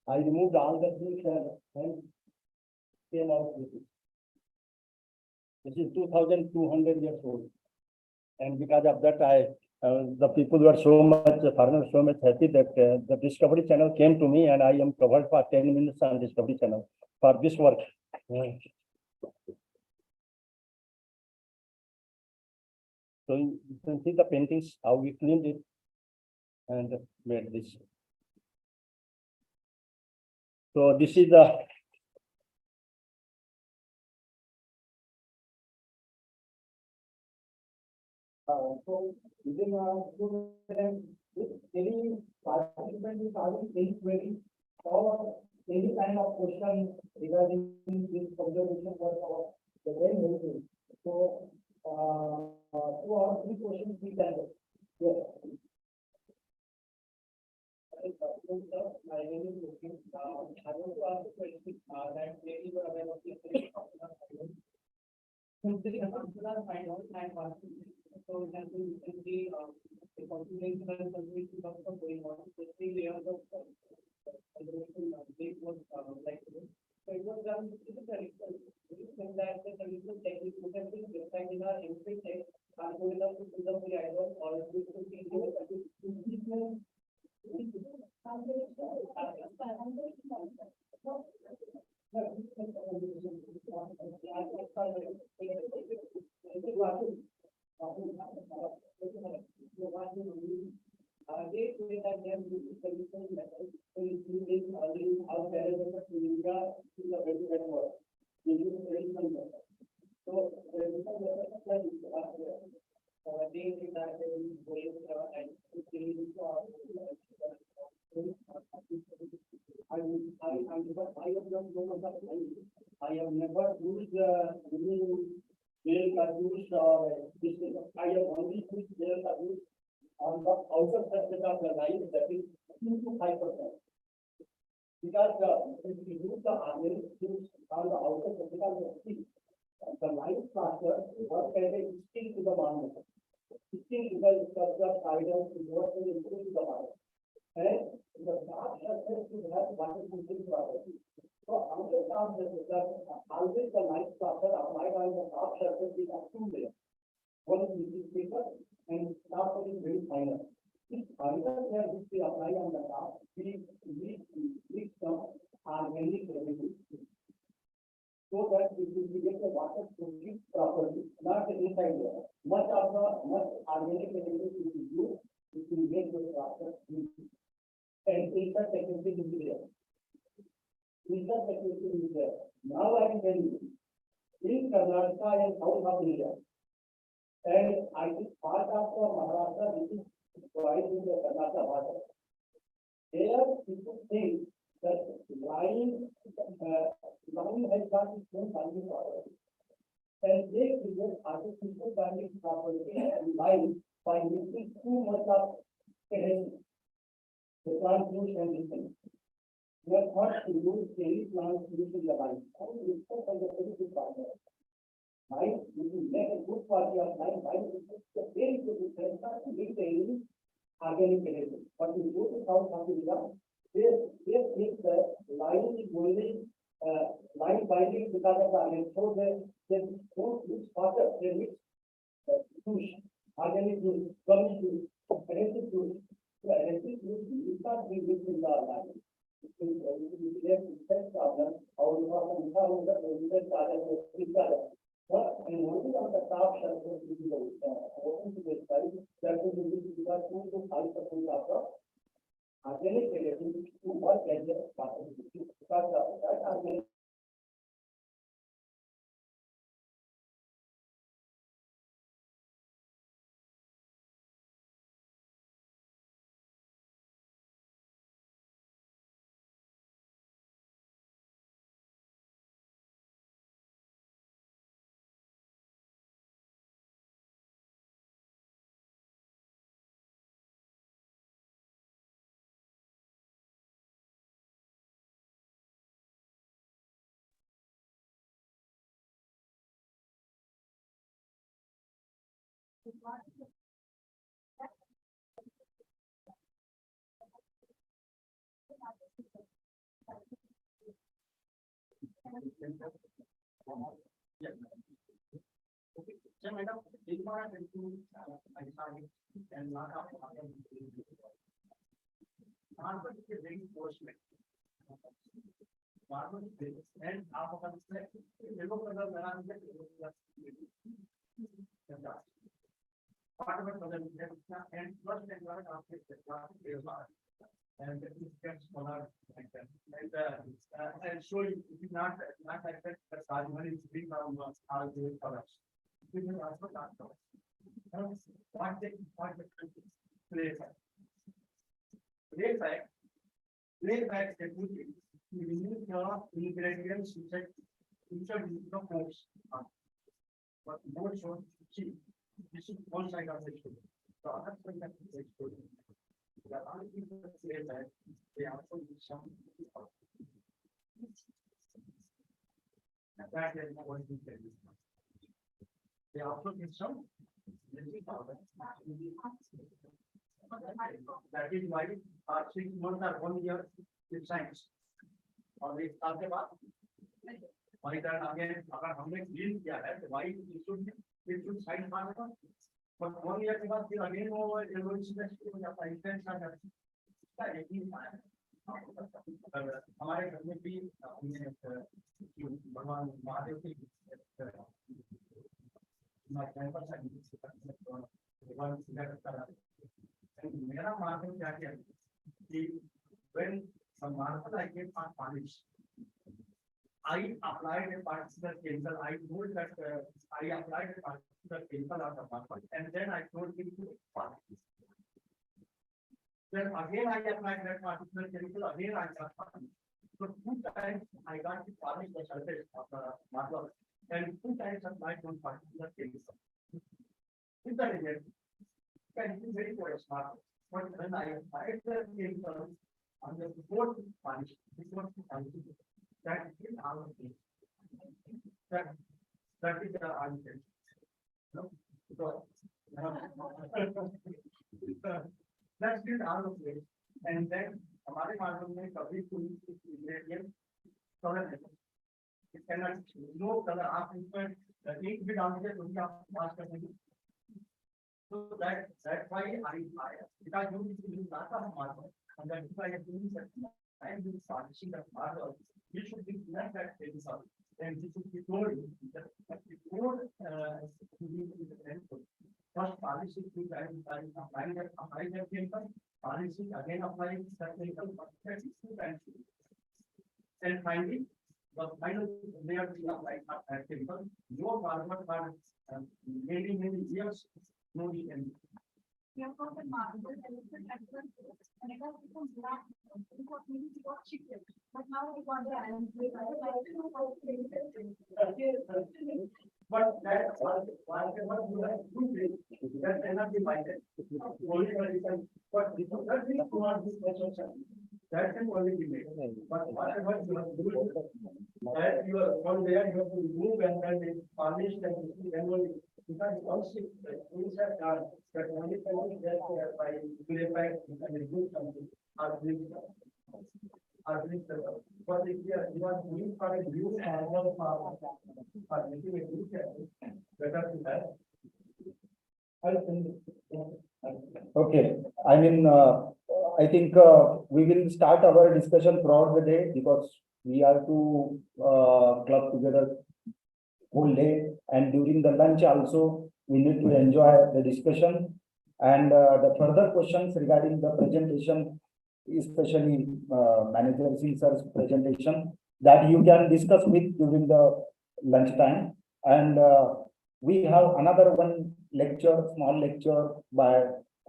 I removed all the things and came out with it. This is 2,200 years old, and because of that, the people were so much, foreigners so much happy that the Discovery Channel came to me, and I am covered for 10 minutes on Discovery Channel for this work. So you can see the paintings, how we cleaned it and made this. So this is the so within any participant is having any query or any kind of question regarding this observation work or the very helpful. So 2 or 3 questions we can do. Yes. My name is Mukesh. I want to ask a question that maybe you are aware of this. Since the find out and so that we can see the population and conservation of going on, the 3 layers of big was like this. So it was done with the that the traditional technique would have been described in our ancient text and going up to the idol or I have never used I have only used on the outer surface of the line, that is 2 to 5%. Because if you use the organic things on the outer surface of the sea, the line structure work as a sting to the marble. Sting to the structure items to work as a sting to the marble. And the dark surface to have waterproofing property. So outer surface always the light structure applied on the top surface is a 2 layer. One is thicker and top is very finer. This finer layer which we apply on the top, we mix some organic chemicals so that it will get the waterproofing properly, not the inside layer. Much organic chemicals will be used, it will get the structure and inside technically will be there. Inside technically will be there. Now I can tell you, in Karnataka and South of India, and I think part of the Maharashtra, which is right in the Karnataka border. There people think that line has got its own binding property. And they create artificial binding property and line by mixing too much of adhesive. The plant use and listen. we are not to use any plant using the line. And it's so kind of very good partner. Line, if you make a good quality of line, is a very good difference to meet the organic chemistry. But in go to South Africa, they think the line is only line binding because of the iron. So they don't mix water, they mix juice, organic juice, gummy juice, electric juice. So electric juice is not being mixed in the line. Their insect problem, how you have the insect problem, but in working on the top surface, it is open to the sky, that will be because 2 to 5% of the organic chemistry to work as a part of the because of that organic. And it gets smaller like that. And show you, it is not like that, the Rajmahal is big from our colors. We will also not colors. What the place back technically, we remove the ingredients which are in the course. But more shown, see, this is one side of the story. The other side of the story. The other people say that they also need some. And that is what we say. They also need some. That is why 6 months or 1 year with science. और एक साल के बाद वही तरह आगे अगर हमने क्लीन किया है तो वही इशू साइड मारना पर 1 ईयर के बाद फिर अगेन वो एवोल्यूशन हो जाता है इंटेंस आ जाता है एक ही हमारे घर में भी भगवान महादेव की मेरा मानना क्या है कि when Samartha I get punished. I applied a particular chemical. I told that I applied a particular chemical on the market, and then I told him to punish. Then again I applied that particular chemical. Again I got punished. So 2 times I got to punish the surface of the marble, and 2 times I applied one particular chemical. Is that it? Can be very smart. But when I applied the chemical on the fourth punish, that is our thing. That is the answer. No? So, that's it out of place. And then हमारे मालूम में कभी कोई ingredient color नहीं, it cannot no color आप इसमें एक भी डाल दीजिए तो भी आप पास कर देंगे. So that's why I because you use that of marble, and that's why I doing that. I am doing finishing of marble. You should be like that chemical, and this should be told that before to be in the temple. First polishing 2 times, applying that chemical, polishing again applying that chemical, that is 2 times. And finally, the final layer we apply that chemical. Your farmer for many years. No, we can. Yeah, for the marble, and it becomes black. Because maybe we got chicken, but now we got the iron. But that one you have 2 days, that cannot be minded. Only but this is not this question. that can only be made. But whatever you are doing, that you are on there, you have to remove and then it polished and then only, because once it, things are done, that only can be that by purify and remove something, or bring but if you are doing for a new normal farm, or making a new channel, better to have. Okay, I mean, I think we will start our discussion throughout the day because we have to club together whole day, and during the lunch also we need to enjoy the discussion and the further questions regarding the presentation, especially Manager Singh sir's presentation, that you can discuss with during the lunch time. And we have another one lecture, small lecture by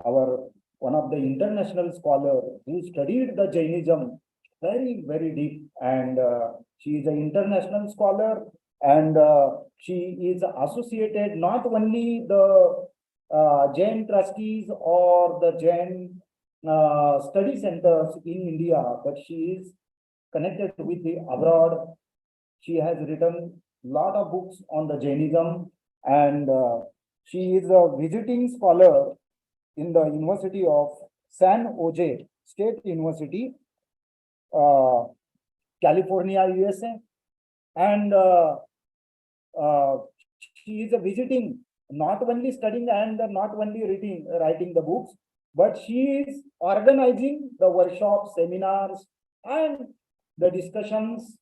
our one of the international scholar who studied the Jainism very deep, and she is an international scholar, and she is associated not only the Jain trustees or the Jain study centers in India, but she is connected with the abroad. She has written a lot of books on the Jainism, and she is a visiting scholar in the University of San Jose State University, California, USA, and she is a visiting, not only studying and not only writing the books, but she is organizing the workshops, seminars, and the discussions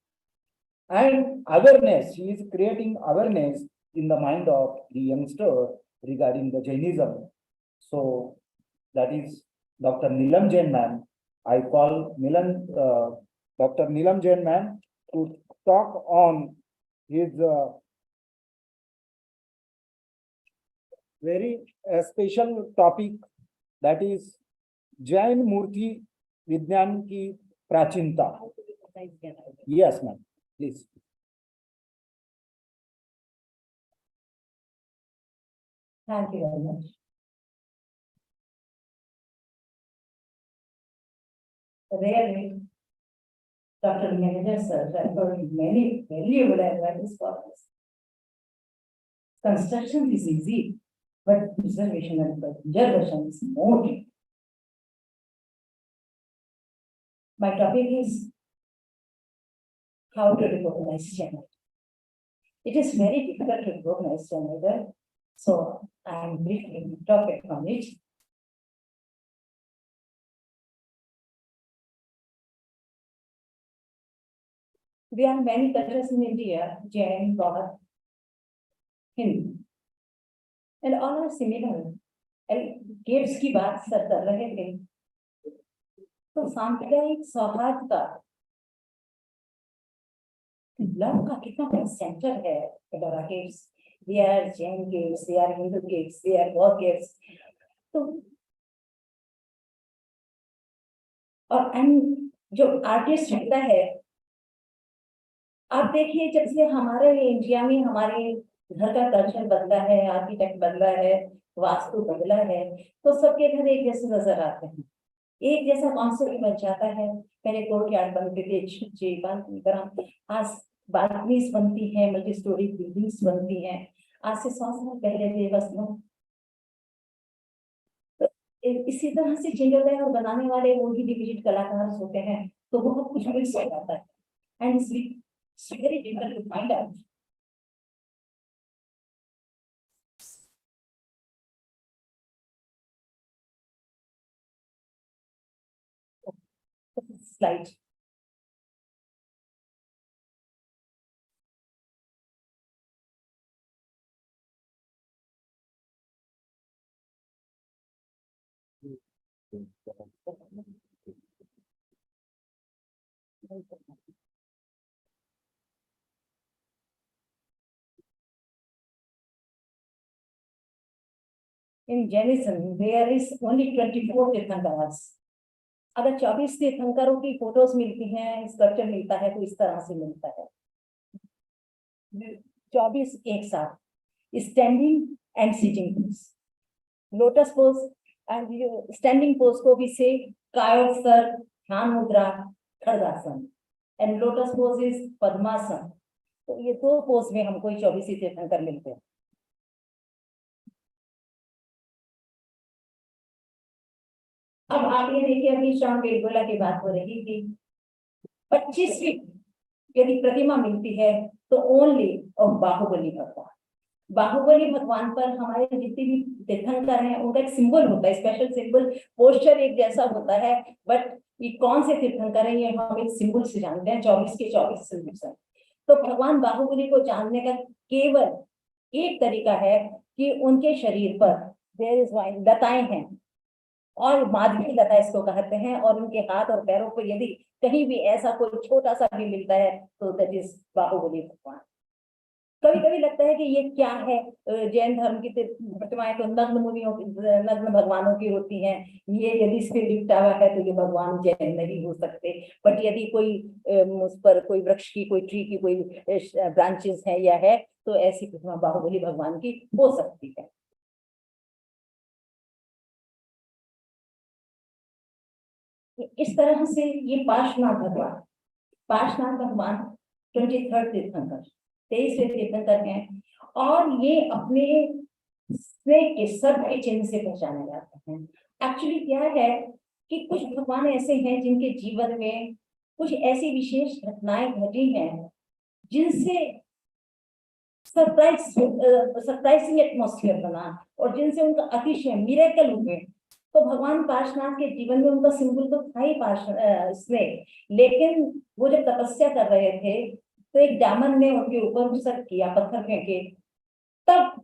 and awareness. She is creating awareness in the mind of the youngster regarding the Jainism. So that is Dr. Neelam Jain ma'am. I call Dr. Neelam Jain ma'am to talk on his very special topic, that is Jain Murti Vignan ki Prachinta. Yes, ma'am, please. Thank you very much. Really, Dr. Manager sir, I heard many valuable advice for us. Construction is easy, but preservation and conservation is more difficult. My topic is how to recognize gender. It is very difficult to recognize gender, so I am briefly talking on it. There are many cultures in India, Jain, Baudd, Hindu, and all are similar. And caves की बात sir कर रहे थे, तो सांप्रदायिक सौहार्द का love का कितना बड़ा सेंटर है एडोरा caves. They are Jain caves, they are Hindu caves, they are Baudd caves. तो और जो आर्टिस्ट रहता है, आप देखिए जब से हमारे इंडिया में हमारे घर का कल्चर बदला है, आर्किटेक्ट बदला है, वास्तु बदला है, तो सबके घर एक जैसे नजर आते हैं, एक जैसा कॉन्सेप्ट बन जाता है. पहले कोर्टयार्ड बनते थे, आज बालकनीज बनती हैं, मल्टी स्टोरी बिल्डिंग्स बनती हैं. आज से 100 साल पहले थे बस लोग. इसी तरह से चेंज होता है, और बनाने वाले वो भी डिविजिट कलाकार होते हैं, तो बहुत कुछ मिक्स हो जाता है. And it's very difficult to find out. Slide. In Jainism, there is only 24 Tirthankaras. अगर 24 तीर्थंकरों की फोटोज मिलती हैं, स्कल्पचर मिलता है, तो इस तरह से मिलता है. 24 एक साथ, standing and sitting pose, lotus pose and standing pose को भी से कायोत्सर, ध्यान मुद्रा खड़गासन एंड लोटस पोज इज पद्मासन। तो ये दो पोज में हमको 24 ही तीर्थंकर मिलते हैं। अब आप ये देखिए, अभी श्याम बेलगोला की बात हो रही थी, 25वीं यदि प्रतिमा मिलती है तो ओनली ऑफ बाहुबली भगवान। बाहुबली भगवान पर हमारे जितने भी तीर्थंकर हैं उनका एक सिंबल होता है, स्पेशल सिंबल, पोस्टर एक जैसा होता है, बट ये कौन से तीर्थंकर हैं ये हम एक सिंबल से जानते हैं, 24 के 24 सिंबल। तो भगवान बाहुबली को जानने का केवल एक तरीका है कि उनके शरीर पर देयर इज वाइन लताएं हैं, और माधवी लता इसको कहते हैं, और उनके हाथ और पैरों पर यदि कहीं भी ऐसा कोई छोटा सा भी मिलता है तो दैट इज बाहुबली भगवान। कभी कभी लगता है कि ये क्या है, जैन धर्म की प्रतिमाएं तो नग्न मुनियों की, नग्न भगवानों की होती हैं, ये यदि इस पे लिपटा हुआ है तो ये भगवान जैन नहीं हो सकते। बट यदि कोई उस पर कोई वृक्ष की, कोई ट्री की कोई ब्रांचेस है या है, तो ऐसी प्रतिमा बाहुबली भगवान की हो सकती है। इस तरह से ये पार्श्वनाथ भगवान 23rd तीर्थंकर, 23वें तीर्थंकर हैं, और ये अपने स्नेह के सर्प के चिन्ह से पहचाने जाते हैं। एक्चुअली क्या है कि कुछ भगवान ऐसे हैं जिनके जीवन में कुछ ऐसी विशेष घटनाएं घटी हैं जिनसे सरप्राइजिंग एटमॉस्फेयर बना, और जिनसे उनका अतिशय मिरेकल हुए। तो भगवान पार्श्वनाथ के जीवन में उनका सिंबल तो था ही स्नेह, लेकिन वो जब तपस्या कर रहे थे तो एक दामन ने उनके ऊपर उसर किया, पत्थर फेंके, तब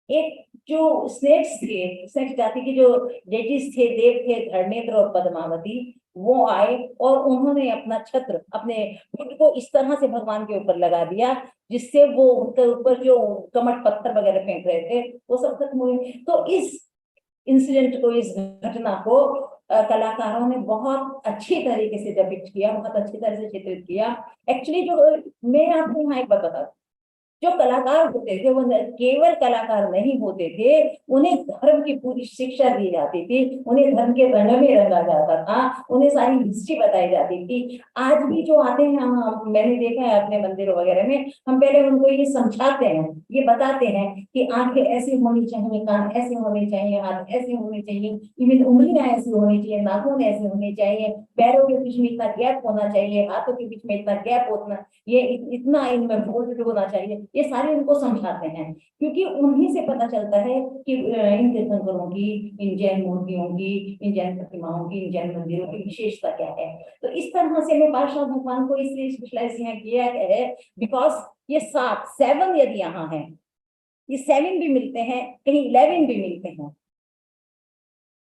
एक जो स्नेक्स जाति के जो डेटीज थे, देव थे, धर्मेंद्र और पद्मावती, वो आए और उन्होंने अपना छत्र, अपने फुट को इस तरह से भगवान के ऊपर लगा दिया जिससे वो उनके ऊपर जो कमट पत्थर वगैरह फेंक रहे थे वो सब खत्म हुए। तो इस इंसिडेंट को, इस घटना को कलाकारों ने बहुत अच्छी तरीके से डिपिक्ट किया, बहुत अच्छी तरह से चित्रित किया। एक्चुअली जो मैं आपको यहाँ एक बात बता, जो कलाकार होते थे वो केवल कलाकार नहीं होते थे, उन्हें धर्म की पूरी शिक्षा दी जाती थी, उन्हें धर्म के रंग में रंगा जाता था, उन्हें सारी हिस्ट्री बताई जाती थी। आज भी जो आते हैं, मैंने देखा है अपने मंदिरों वगैरह में, हम पहले उनको ये समझाते हैं, ये बताते हैं कि आंखें ऐसी होनी चाहिए, कान ऐसे होने चाहिए, हाथ ऐसे होने चाहिए, इवन उंगलियां ऐसी होनी चाहिए, नाखून ऐसे होने चाहिए, पैरों के बीच में इतना गैप होना चाहिए, हाथों के बीच में इतना गैप होना, ये इतना इनमें फोल्ड होना चाहिए। ये सारे उनको समझाते हैं, क्योंकि उन्हीं से पता चलता है कि इन तीर्थंकरों की, इन जैन मूर्तियों की, इन जैन प्रतिमाओं की, इन जैन मंदिरों की विशेषता क्या है। तो इस तरह से मैं पार्श्वनाथ भगवान को इसलिए स्पेशलाइज यहाँ किया है बिकॉज ये 7 यदि यहाँ है, ये 7 भी मिलते हैं, कहीं 11 भी मिलते हैं,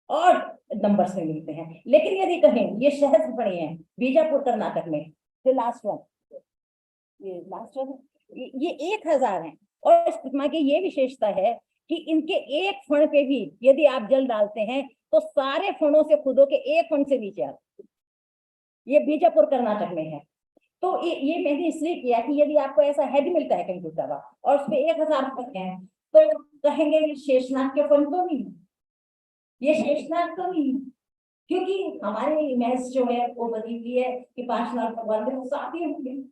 और नंबर से मिलते हैं। लेकिन यदि कहें ये शहर पड़े हैं बीजापुर कर्नाटक में, तो लास्ट वन, ये 1000 है, और इस प्रतिमा की ये विशेषता है कि इनके एक फण पे भी यदि आप जल डालते हैं तो सारे फणों से खुदों के एक फण से नीचे आते। ये बीजापुर कर्नाटक में है। तो ये मैंने इसलिए किया कि यदि आपको ऐसा हेड मिलता है कंप्यूटर का और उसपे 1000 फण है तो कहेंगे ये शेषनाग के फण तो नहीं, ये शेषनाग तो नहीं, क्योंकि हमारे इमेज जो है वो बनी हुई है कि पार्श्वनाथ भगवान में साथ ही होंगे,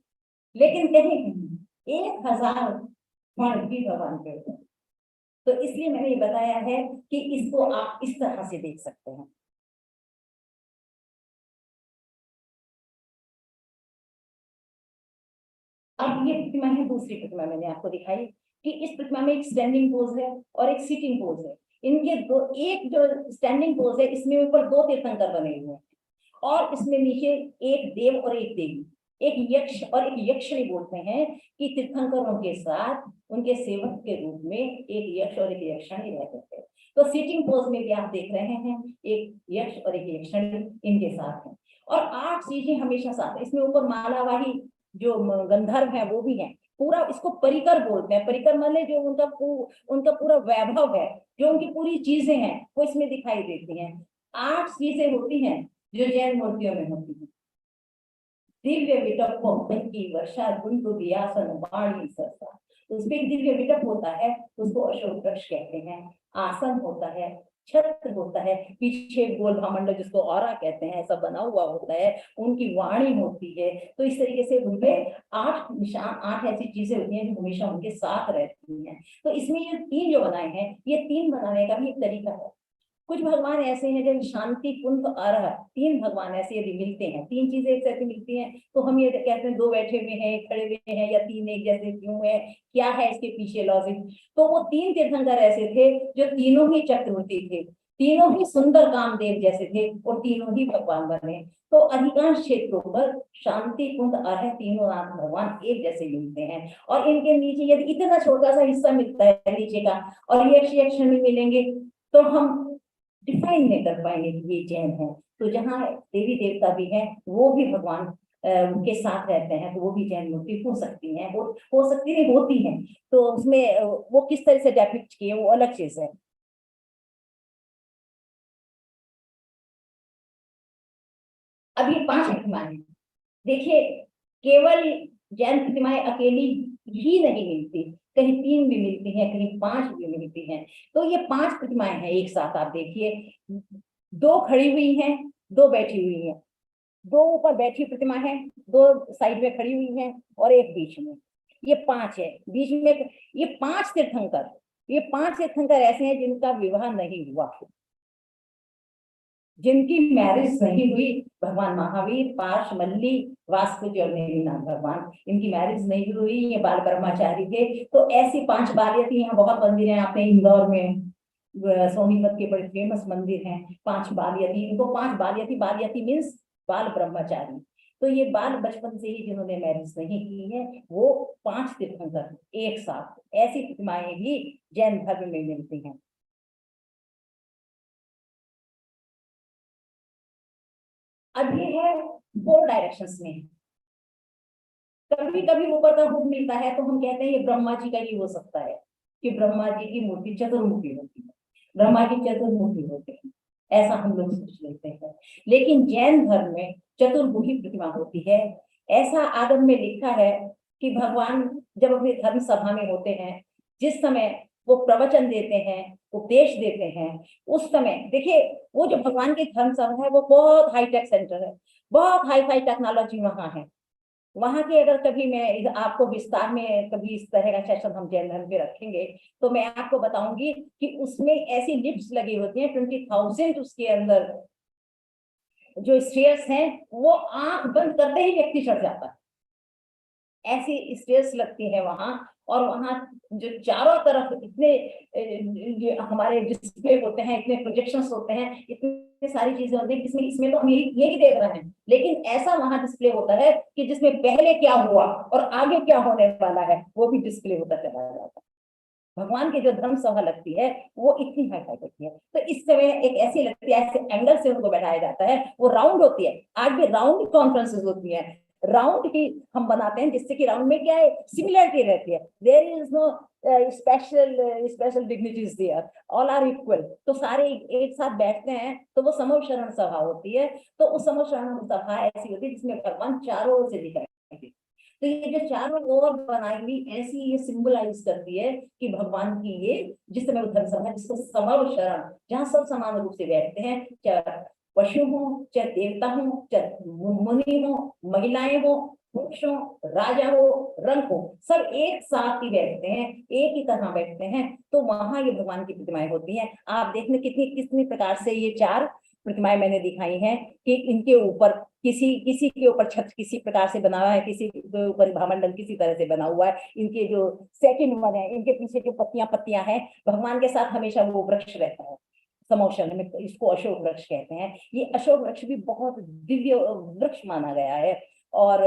लेकिन कहीं 1000 फण भी भगवान के ऊपर। तो इसलिए मैंने ये बताया है कि इसको आप इस तरह से देख सकते हैं। अब ये प्रतिमा है, दूसरी प्रतिमा मैंने आपको दिखाई कि इस प्रतिमा में एक स्टैंडिंग पोज है और एक सिटिंग पोज है। इनके दो, एक जो स्टैंडिंग पोज है इसमें ऊपर 2 तीर्थंकर बने हुए हैं, और इसमें नीचे एक देव और एक देवी, एक यक्ष और एक यक्षिणी बोलते हैं कि तीर्थंकरों के साथ उनके सेवक के रूप में एक यक्ष और एक यक्षिणी रहते थे। तो सीटिंग पोज में भी आप देख रहे हैं एक यक्ष और एक यक्षिणी इनके साथ है, और 8 चीजें हमेशा साथ है। इसमें ऊपर मालावाही जो गंधर्व है वो भी है, पूरा इसको परिकर बोलते हैं। परिकर मतलब जो उनका पूरा वैभव है, जो उनकी पूरी चीजें हैं वो इसमें दिखाई देती हैं। 8 चीजें होती हैं जो जैन मूर्तियों में होती है। दिव्य विटप्पो की वर्षा गुंडु व्यासन वाणी सरसा, उसपे एक दिव्य विकट होता है, उसको अशोक वृक्ष कहते हैं। आसन होता है, छत्र होता है, पीछे गोल भामंडल जिसको औरा कहते हैं ऐसा बना हुआ होता है, उनकी वाणी होती है। तो इस तरीके से उनपे 8 निशान, 8 ऐसी चीजें होती हैं जो हमेशा उनके साथ रहती हैं। तो इसमें ये 3 जो बनाए हैं, ये 3 बनाने का भी एक तरीका है। कुछ भगवान ऐसे हैं जो शांति कुंभ अर्ह, 3 भगवान ऐसे यदि मिलते हैं, 3 चीजें एक साथ मिलती हैं, तो हम ये कहते हैं 2 बैठे हुए हैं, 1 खड़े हुए हैं, या 3 एक जैसे क्यों है, क्या है इसके पीछे लॉजिक। तो वो 3 तीर्थंकर ऐसे थे जो तीनों ही चक्रवर्ती थे, तीनों ही सुंदर कामदेव जैसे थे, और तीनों ही भगवान बने। तो अधिकांश क्षेत्रों पर शांति कुंभ अर्ह तीनों नाथ भगवान एक जैसे मिलते हैं। और इनके नीचे यदि इतना छोटा सा हिस्सा मिलता है नीचे का, और यक्ष में मिलेंगे, तो हम डिफाइन नहीं कर पाएंगे कि ये जैन है। तो जहाँ देवी देवता भी है, वो भी भगवान उनके साथ रहते हैं, तो वो भी जैन मूर्ति हो सकती है, हो सकती नहीं, होती है। तो उसमें वो किस तरह से डेपिक्ट किए वो अलग चीज है। अब ये 5 प्रतिमाएं देखिए, केवल जैन प्रतिमाएं अकेली ही नहीं मिलती, कहीं 3 भी मिलती हैं, कहीं 5 भी मिलती हैं। तो ये 5 प्रतिमाएं हैं एक साथ, आप देखिए 2 खड़ी हुई हैं, 2 बैठी हुई हैं, 2 ऊपर बैठी प्रतिमा है, 2 साइड में खड़ी हुई हैं, और एक बीच में। ये 5 है बीच में। ये 5 तीर्थंकर, ये 5 तीर्थंकर ऐसे हैं जिनका विवाह नहीं हुआ, जिनकी मैरिज नहीं हुई। भगवान महावीर, पार्श, मल्ली, वास्कुज और नेमिनाथ भगवान, इनकी मैरिज नहीं हुई, ये बाल ब्रह्मचारी थे। तो ऐसी 5 बालियती यहाँ बहुत मंदिर हैं, आपने इंदौर में सोनीपत के बड़े फेमस मंदिर हैं 5 बालियती। इनको 5 बालियती, बालियती मीन्स बाल ब्रह्मचारी। तो ये बाल बचपन से ही जिन्होंने मैरिज नहीं की है, वो 5 तीर्थंकर एक साथ, ऐसी प्रतिमाएं भी जैन धर्म में मिलती हैं। अब ये है 4 डायरेक्शंस में। कभी कभी ऊपर का रूप मिलता है तो हम कहते हैं ये ब्रह्मा जी का ही हो सकता है, कि ब्रह्मा जी की मूर्ति चतुर्मुखी होती है, ब्रह्मा जी चतुर्मुखी होते हैं, ऐसा हम लोग सोच लेते हैं। लेकिन जैन धर्म में चतुर्मुखी प्रतिमा होती है। ऐसा आगम में लिखा है कि भगवान जब अपने धर्म सभा में होते हैं, जिस समय वो प्रवचन देते हैं, उपदेश देते हैं, उस समय देखिए वो जो भगवान की धर्म सभा है वो बहुत हाईटेक सेंटर है, बहुत हाई फाई टेक्नोलॉजी वहां है। वहां के अगर कभी मैं आपको विस्तार में कभी इस तरह का सेशन हम जैन धर्म पे रखेंगे, तो मैं आपको बताऊंगी कि उसमें ऐसी लिफ्ट्स लगी होती हैं 20,000, उसके अंदर जो स्टेयर्स हैं वो आंख बंद करते ही व्यक्ति चढ़ जाता है, ऐसी स्टेयर्स लगती है वहां। और वहां जो चारों तरफ इतने हमारे डिस्प्ले होते हैं, इतने प्रोजेक्शंस होते हैं, इतनी सारी चीजें होती हैं, इसमें इसमें तो हम यही देख रहे हैं, लेकिन ऐसा वहां डिस्प्ले होता है कि जिसमें पहले क्या हुआ और आगे क्या होने वाला है वो भी डिस्प्ले होता चला जाता है। भगवान की जो धर्म सभा लगती है वो इतनी हाई फाई होती है। तो इस समय एक ऐसी लगती है, ऐसे एंगल से उनको बैठाया जाता है, वो राउंड होती है। आज भी राउंड कॉन्फ्रेंसेस होती है, राउंड की हम बनाते हैं, जिससे कि राउंड में क्या है, सिमिलरिटी रहती है, there is no special dignities there, all are equal. तो सारे एक साथ बैठते हैं, तो वो समूह शरण सभा होती है। तो उस समूह शरण सभा ऐसी होती है जिसमें भगवान चारों ओर से दिखाई देते हैं। तो ये जो चारों ओर बनाई हुई ऐसी ये सिंबलाइज करती है कि भगवान की ये जिस समय उद्धव सभा, जिसको समव शरण, जहाँ सब समान रूप से बैठते हैं, चाहे पशु हो, चाहे देवता हो, चाहे मुनि हो, महिलाएं हो, पुरुष हो, राजा हो, रंग हो, सब एक साथ ही बैठते हैं, एक ही तरह बैठते हैं। तो वहां ये भगवान की प्रतिमाएं होती हैं। आप देखने कितनी कितनी प्रकार से ये 4 प्रतिमाएं मैंने दिखाई हैं कि इनके ऊपर किसी के ऊपर छत्र किसी प्रकार से बना हुआ है, किसी के ऊपर भामंडल किसी तरह से बना हुआ है। इनके जो सेकंड वन है, इनके पीछे जो पत्तियां हैं, भगवान के साथ हमेशा वो वृक्ष रहता है। समोशन में इसको अशोक वृक्ष कहते हैं। ये अशोक वृक्ष भी बहुत दिव्य वृक्ष माना गया है। और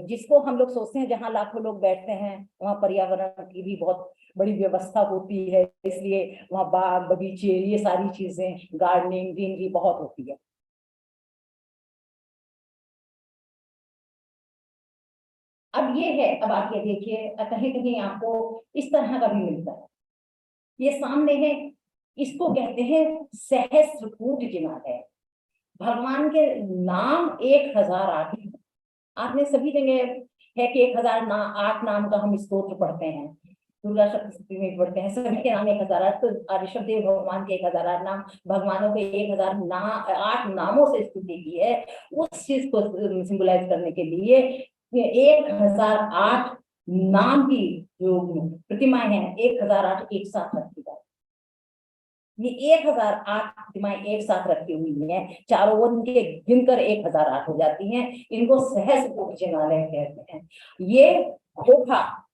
जिसको हम लोग सोचते हैं जहाँ लाखों लोग बैठते हैं, वहाँ पर्यावरण की भी बहुत बड़ी व्यवस्था होती है, इसलिए वहाँ बाग बगीचे ये सारी चीजें, गार्डनिंग ग्रीनरी बहुत होती है। अब ये है, अब आप ये देखिए कहीं कहीं आपको इस तरह का भी मिलता है। ये सामने है, इसको कहते हैं सहस्त्रकूट जिनालय है। भगवान के नाम 1008 आपने सभी जगह है कि 1008 नाम का हम स्तोत्र पढ़ते हैं, दुर्गा सप्तशती में पढ़ते हैं, सभी के नाम 1008। तो ऋषभ देव भगवान के 1008 नाम, भगवानों के 1008 नामों से स्तुति की है। उस चीज को सिंबलाइज करने के लिए 1008 नाम की जो प्रतिमाएं हैं, 1008 एक साथ रखी जाती, ये 1008 प्रतिमाएं एक साथ रखी हुई हैं, चारों ओर इनके गिनकर 1008 हो जाती हैं। इनको सहस्त्र जिनालय कहते हैं। ये खोखा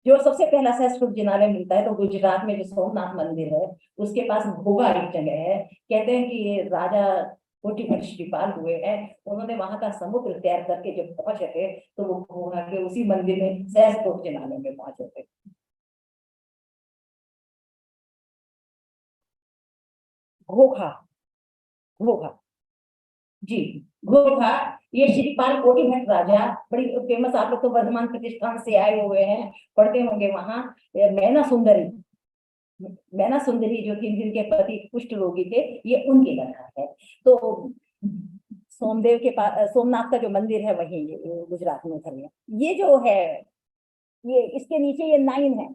जो सबसे पहला सहस्त्र जिनालय मिलता है, तो गुजरात में जो सोमनाथ मंदिर है उसके पास घोघा एक जगह है। कहते हैं कि ये राजा कोटिभट श्रीपाल हुए हैं, उन्होंने वहां का समुद्र तैयार करके जब पहुंचे थे तो वो घोघा के उसी मंदिर में सहस्त्र जिनालय में पहुंचे थे। घोघा, घोघा जी, घोघा, ये श्रीपाल कोटिभट राजा, बड़ी फेमस, आप लोग तो वर्धमान प्रतिष्ठान से आए हुए हैं, पढ़ते होंगे वहां। मैना सुंदरी, मैना सुंदरी जो थी जिनके पति कुष्ठ रोगी थे, ये उनकी कथा है। तो सोमदेव के पास सोमनाथ का जो मंदिर है वही गुजरात में उधर में। ये जो है, ये इसके नीचे ये 9 है,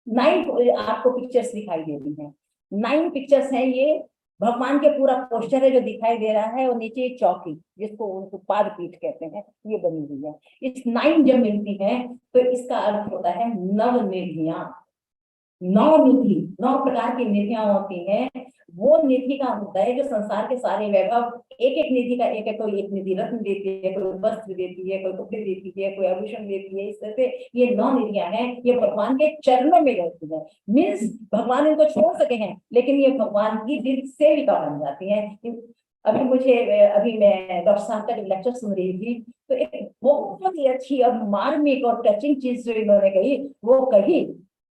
9 आपको पिक्चर्स दिखाई दे रही हैं, 9 पिक्चर्स हैं। ये भगवान के पूरा पोस्टर है जो दिखाई दे रहा है, और नीचे एक चौकी जिसको उनको पाद पीठ कहते हैं, ये बनी हुई है। इस 9 जब मिलती है तो इसका अर्थ होता है नवनिधियां। 9 निधि, 9 प्रकार की निधियां होती हैं। वो निधि का होता है जो संसार के सारे वैभव, एक एक निधि का एक एक, कोई एक निधि रत्न देती है, कोई वस्त्र देती है, कोई कपड़े देती है, कोई आभूषण देती है। इस तरह से ये 9 निधियां हैं, ये भगवान के चरणों में रहती है। मीन्स भगवान इनको छोड़ सके हैं, लेकिन ये भगवान की दिल सेविका बन जाती है। अभी मैं डॉक्टर साहब का जब लेक्चर सुन रही थी, तो एक बहुत ही अच्छी और मार्मिक और टचिंग चीज जो इन्होंने कही, वो कही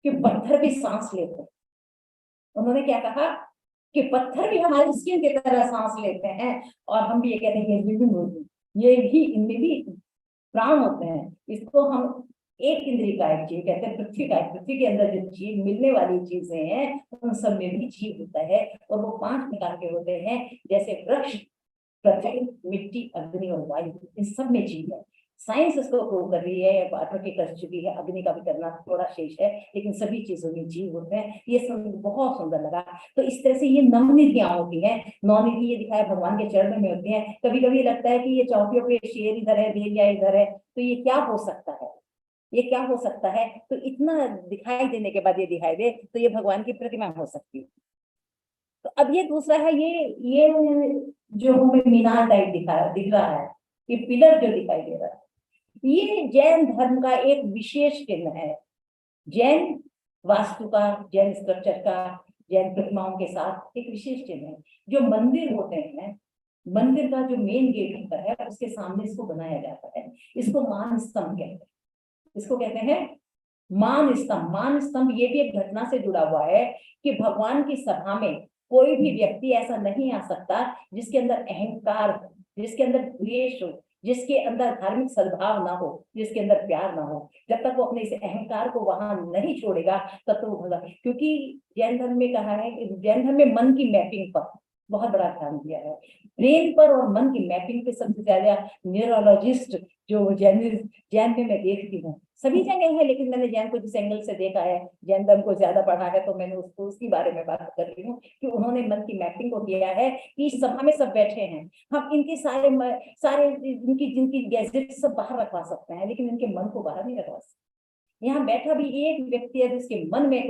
कि पत्थर भी सांस लेते हैं। उन्होंने क्या कहा कि पत्थर भी हमारी स्किन की तरह सांस लेते हैं, और हम भी ये कहते हैं ये भी होती, ये भी, इनमें भी प्राण होते हैं। इसको हम एक इंद्रिय का एक जीव कहते हैं, पृथ्वी का। पृथ्वी के अंदर जो जीव मिलने वाली चीजें हैं उन सब में भी जीव होता है, और वो 5 प्रकार के होते हैं, जैसे वृक्ष, पृथ्वी, मिट्टी, अग्नि और वायु, इन सब में जीव है। साइंस इसको प्रूव कर रही है, आठवीं कर चुकी है, अग्नि का भी करना थोड़ा शेष है, लेकिन सभी चीजों में जीव होते हैं। ये बहुत सुंदर लगा। तो इस तरह से ये नवनिधियां होती हैं। 9 निधि ये दिखाया भगवान के चरणों में होती हैं। कभी कभी लगता है कि ये चौकियों पे शेर इधर है, भेड़िया इधर है, तो ये क्या हो सकता है, ये क्या हो सकता है? तो इतना दिखाई देने के बाद ये दिखाई दे तो ये भगवान की प्रतिमा हो सकती है। तो अब ये दूसरा है, ये जो हमें मीनार टाइप दिख रहा है, ये पिलर जो दिखाई दे रहा है, ये जैन धर्म का एक विशेष चिन्ह है। जैन वास्तु का, जैन स्ट्रक्चर का, जैन प्रतिमाओं के साथ एक विशेष चिन्ह है। जो मंदिर होते हैं, मंदिर का जो मेन गेट होता है उसके सामने इसको बनाया जाता है। इसको मान स्तंभ कहते हैं। इसको कहते हैं मान स्तंभ। मान स्तंभ ये भी एक घटना से जुड़ा हुआ है कि भगवान की सभा में कोई भी व्यक्ति ऐसा नहीं आ सकता जिसके अंदर अहंकार हो, जिसके अंदर द्वेष हो, जिसके अंदर धार्मिक सद्भाव ना हो, जिसके अंदर प्यार ना हो। जब तक वो अपने इस अहंकार को वहां नहीं छोड़ेगा तब तक वो भला। क्योंकि जैन धर्म में कहा है कि जैन धर्म में मन की मैपिंग पर बहुत बड़ा ध्यान दिया है। ब्रेन पर और मन की मैपिंग पे सबसे ज्यादा न्यूरोलॉजिस्ट जो जैन में मैं देखती हूँ, सभी जगह है, लेकिन मैंने जैन को जिस एंगल से देखा है, जैन धर्म को ज्यादा पढ़ा है, तो मैंने उसको उसके बारे में बात कर रही हूँ कि उन्होंने मन की मैपिंग को किया है कि इस सभा में सब बैठे हैं, हम इनके सारे इनकी जिनकी गैजेट सब बाहर रखवा सकते हैं, लेकिन इनके मन को बाहर नहीं रखवा सकते। यहाँ बैठा भी एक व्यक्ति है जिसके मन में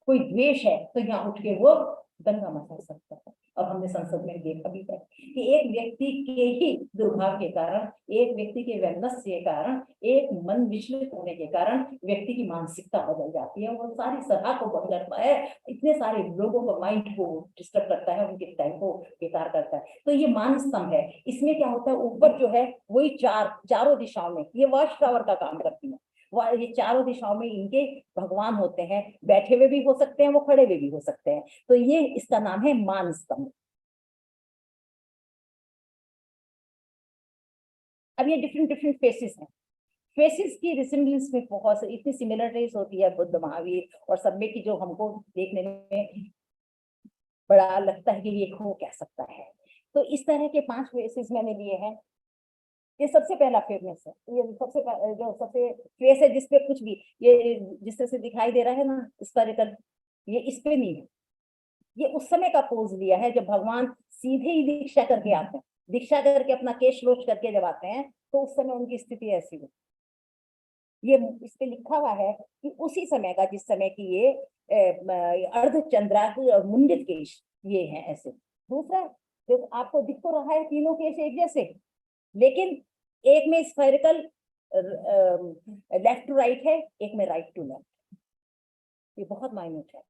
कोई द्वेष है, तो यहाँ उठ के वो दंगा मचा सकता है। और हमने संसद में देखा भी है कि एक व्यक्ति के ही दुर्भाव के कारण, एक व्यक्ति के वैमनस्य के कारण, एक मन विचलित होने के कारण व्यक्ति की मानसिकता बदल जाती है। वो सारी सभा को भंग करता है, इतने सारे लोगों को माइंड को डिस्टर्ब करता है, उनके टाइम को बेकार करता है। तो ये मान स्तंभ है। इसमें क्या होता है, ऊपर जो है वही चारों दिशाओं में ये वॉच टावर का काम करती है। ये चारों दिशाओं में इनके भगवान होते हैं, बैठे हुए भी हो सकते हैं, वो खड़े हुए भी हो सकते हैं। तो ये इसका नाम है मान स्तंभ। अब ये डिफरेंट डिफरेंट फेसेस हैं। फेसेस की रिसेम्बलेंस में बहुत इतनी सिमिलरिटीज होती है बुद्ध, महावीर और सब में की जो हमको देखने में बड़ा लगता है कि ये हो क्या सकता है। तो इस तरह के 5 फेसेस मैंने लिए हैं। ये सबसे पहला फेयरनेस है, ये जो सबसे फेस है जिसपे कुछ भी ये जिस तरह से दिखाई दे रहा है ना स्फेरिकल, ये इस पे नहीं है। ये उस समय का पोज लिया है जब भगवान सीधे ही दीक्षा करके आते हैं, दीक्षा करके अपना केश रोच करके जब आते हैं तो उस समय उनकी स्थिति ऐसी होती है। ये इस पे लिखा हुआ है कि उसी समय का जिस समय की ये अर्धचंद्रा मुंडित केश ये है ऐसे। दूसरा जो आपको दिख तो रहा है तीनों केश एक जैसे, लेकिन एक में स्फेरिकल लेफ्ट टू राइट है, एक में राइट टू लेफ्ट, ये बहुत माइन्यूट है।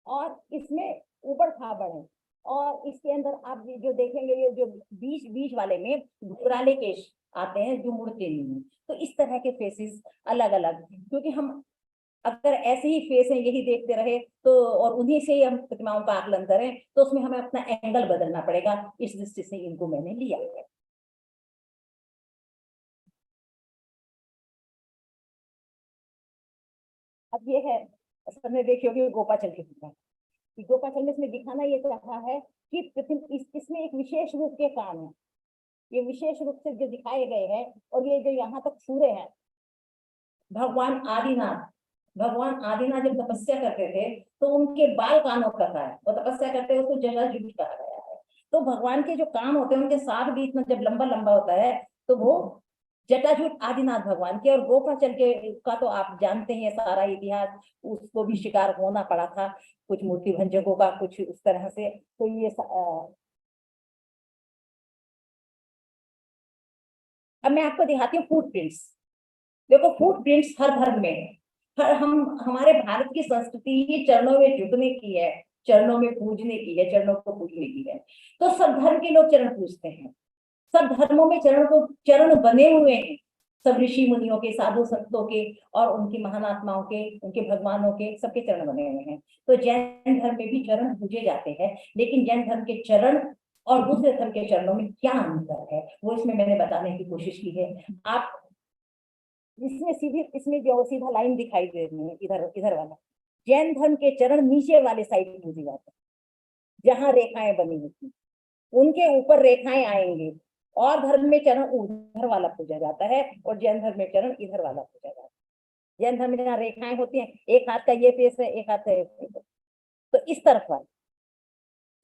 और इसमें ऊबड़ खाबड़ है, और इसके अंदर आप जो देखेंगे ये जो बीच बीच वाले में घुराले केश आते हैं जो मुड़ते नहीं है। तो इस तरह के फेसेस अलग अलग, क्योंकि हम अगर ऐसे ही फेस है यही देखते रहे तो और उन्हीं से ही हम प्रतिमाओं का आकलन करें तो उसमें हमें अपना एंगल बदलना पड़ेगा, इस दृष्टि से इनको मैंने लिया है। अब ये है असल में देखिए होगी गोपाचल की प्रतिमा, गोपाचल में इसमें दिखाना ये चाहा है कि इसमें एक विशेष रूप के काम है, ये विशेष रूप से जो दिखाए गए हैं। और ये जो यहाँ तक सूर्य हैं, भगवान आदिनाथ जब तपस्या करते थे तो उनके बाल कानों का था, वो तपस्या करते हुए उसको जटाजूट कहा गया है। तो भगवान के जो काम होते हैं उनके साथ भी इतना जब लंबा लंबा होता है तो वो जटाजूट आदिनाथ भगवान के। और गोपाचल के का तो आप जानते हैं सारा इतिहास, उसको भी शिकार होना पड़ा था कुछ मूर्ति भंजकों का, कुछ उस तरह से। तो ये अब मैं आपको दिखाती हूँ फुटप्रिंट्स। देखो फुटप्रिंट्स हर धर्म में है, हम हमारे भारत की संस्कृति ही चरणों में झुकने की है, चरणों में पूजने की है, चरणों को पूजने की है। तो सब धर्म के लोग चरण पूजते हैं, सब धर्मों में चरण बने हुए हैं, सब ऋषि मुनियों के, साधु संतों के और उनकी महानात्माओं के, उनके भगवानों के, सबके चरण बने हुए हैं। तो जैन धर्म में भी चरण पूजे जाते हैं, लेकिन जैन धर्म के चरण और दूसरे धर्म के चरणों में क्या अंतर है वो इसमें मैंने बताने की कोशिश की है। आप इसमें जो सीधा लाइन दिखाई दे रही है इधर वाला, जैन धर्म के चरण नीचे वाले साइड में पूजे जाते हैं जहां रेखाएं बनी हुई थी, उनके ऊपर रेखाएं आएंगे। और धर्म में चरण उधर वाला पूजा जाता है और जैन धर्म में चरण इधर वाला पूजा जाता है। जैन धर्म में जहाँ रेखाएं होती हैं, एक हाथ का ये फेस है, एक हाथ का ये फेस है, तो इस तरफ वाला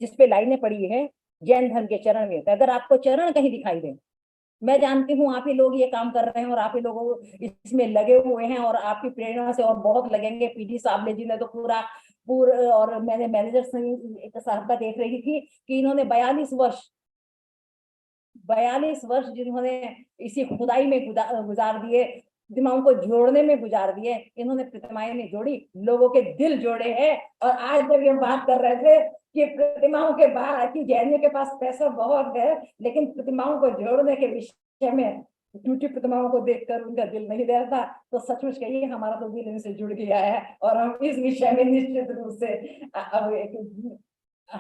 जिसपे लाइनें पड़ी है जैन धर्म के चरण में। अगर आपको चरण कहीं दिखाई दे, मैं जानती हूँ आप ही लोग ये काम कर रहे हैं और आप ही लोग इसमें लगे हुए हैं और आपकी प्रेरणा से और बहुत लगेंगे। पीडी साबले जी ने तो पूरा और मैंने मैनेजर साहब का देख रही थी कि इन्होंने 42 वर्ष जिन्होंने इसी खुदाई में गुजार दिए, प्रतिमाओं को जोड़ने में गुजार दिए, इन्होंने प्रतिमाएं नहीं जोड़ी, लोगों के दिल जोड़े हैं। और आज जब ये बात कर रहे थे कि प्रतिमाओं के बाहर की जैनियों के पास पैसा बहुत है लेकिन प्रतिमाओं को जोड़ने के विषय में टूटी प्रतिमाओं को देखकर उनका दिल नहीं रहता, तो सचमुच कहिए हमारा तो दिल इनसे जुड़ गया है। और हम इस विषय में निश्चित रूप से अब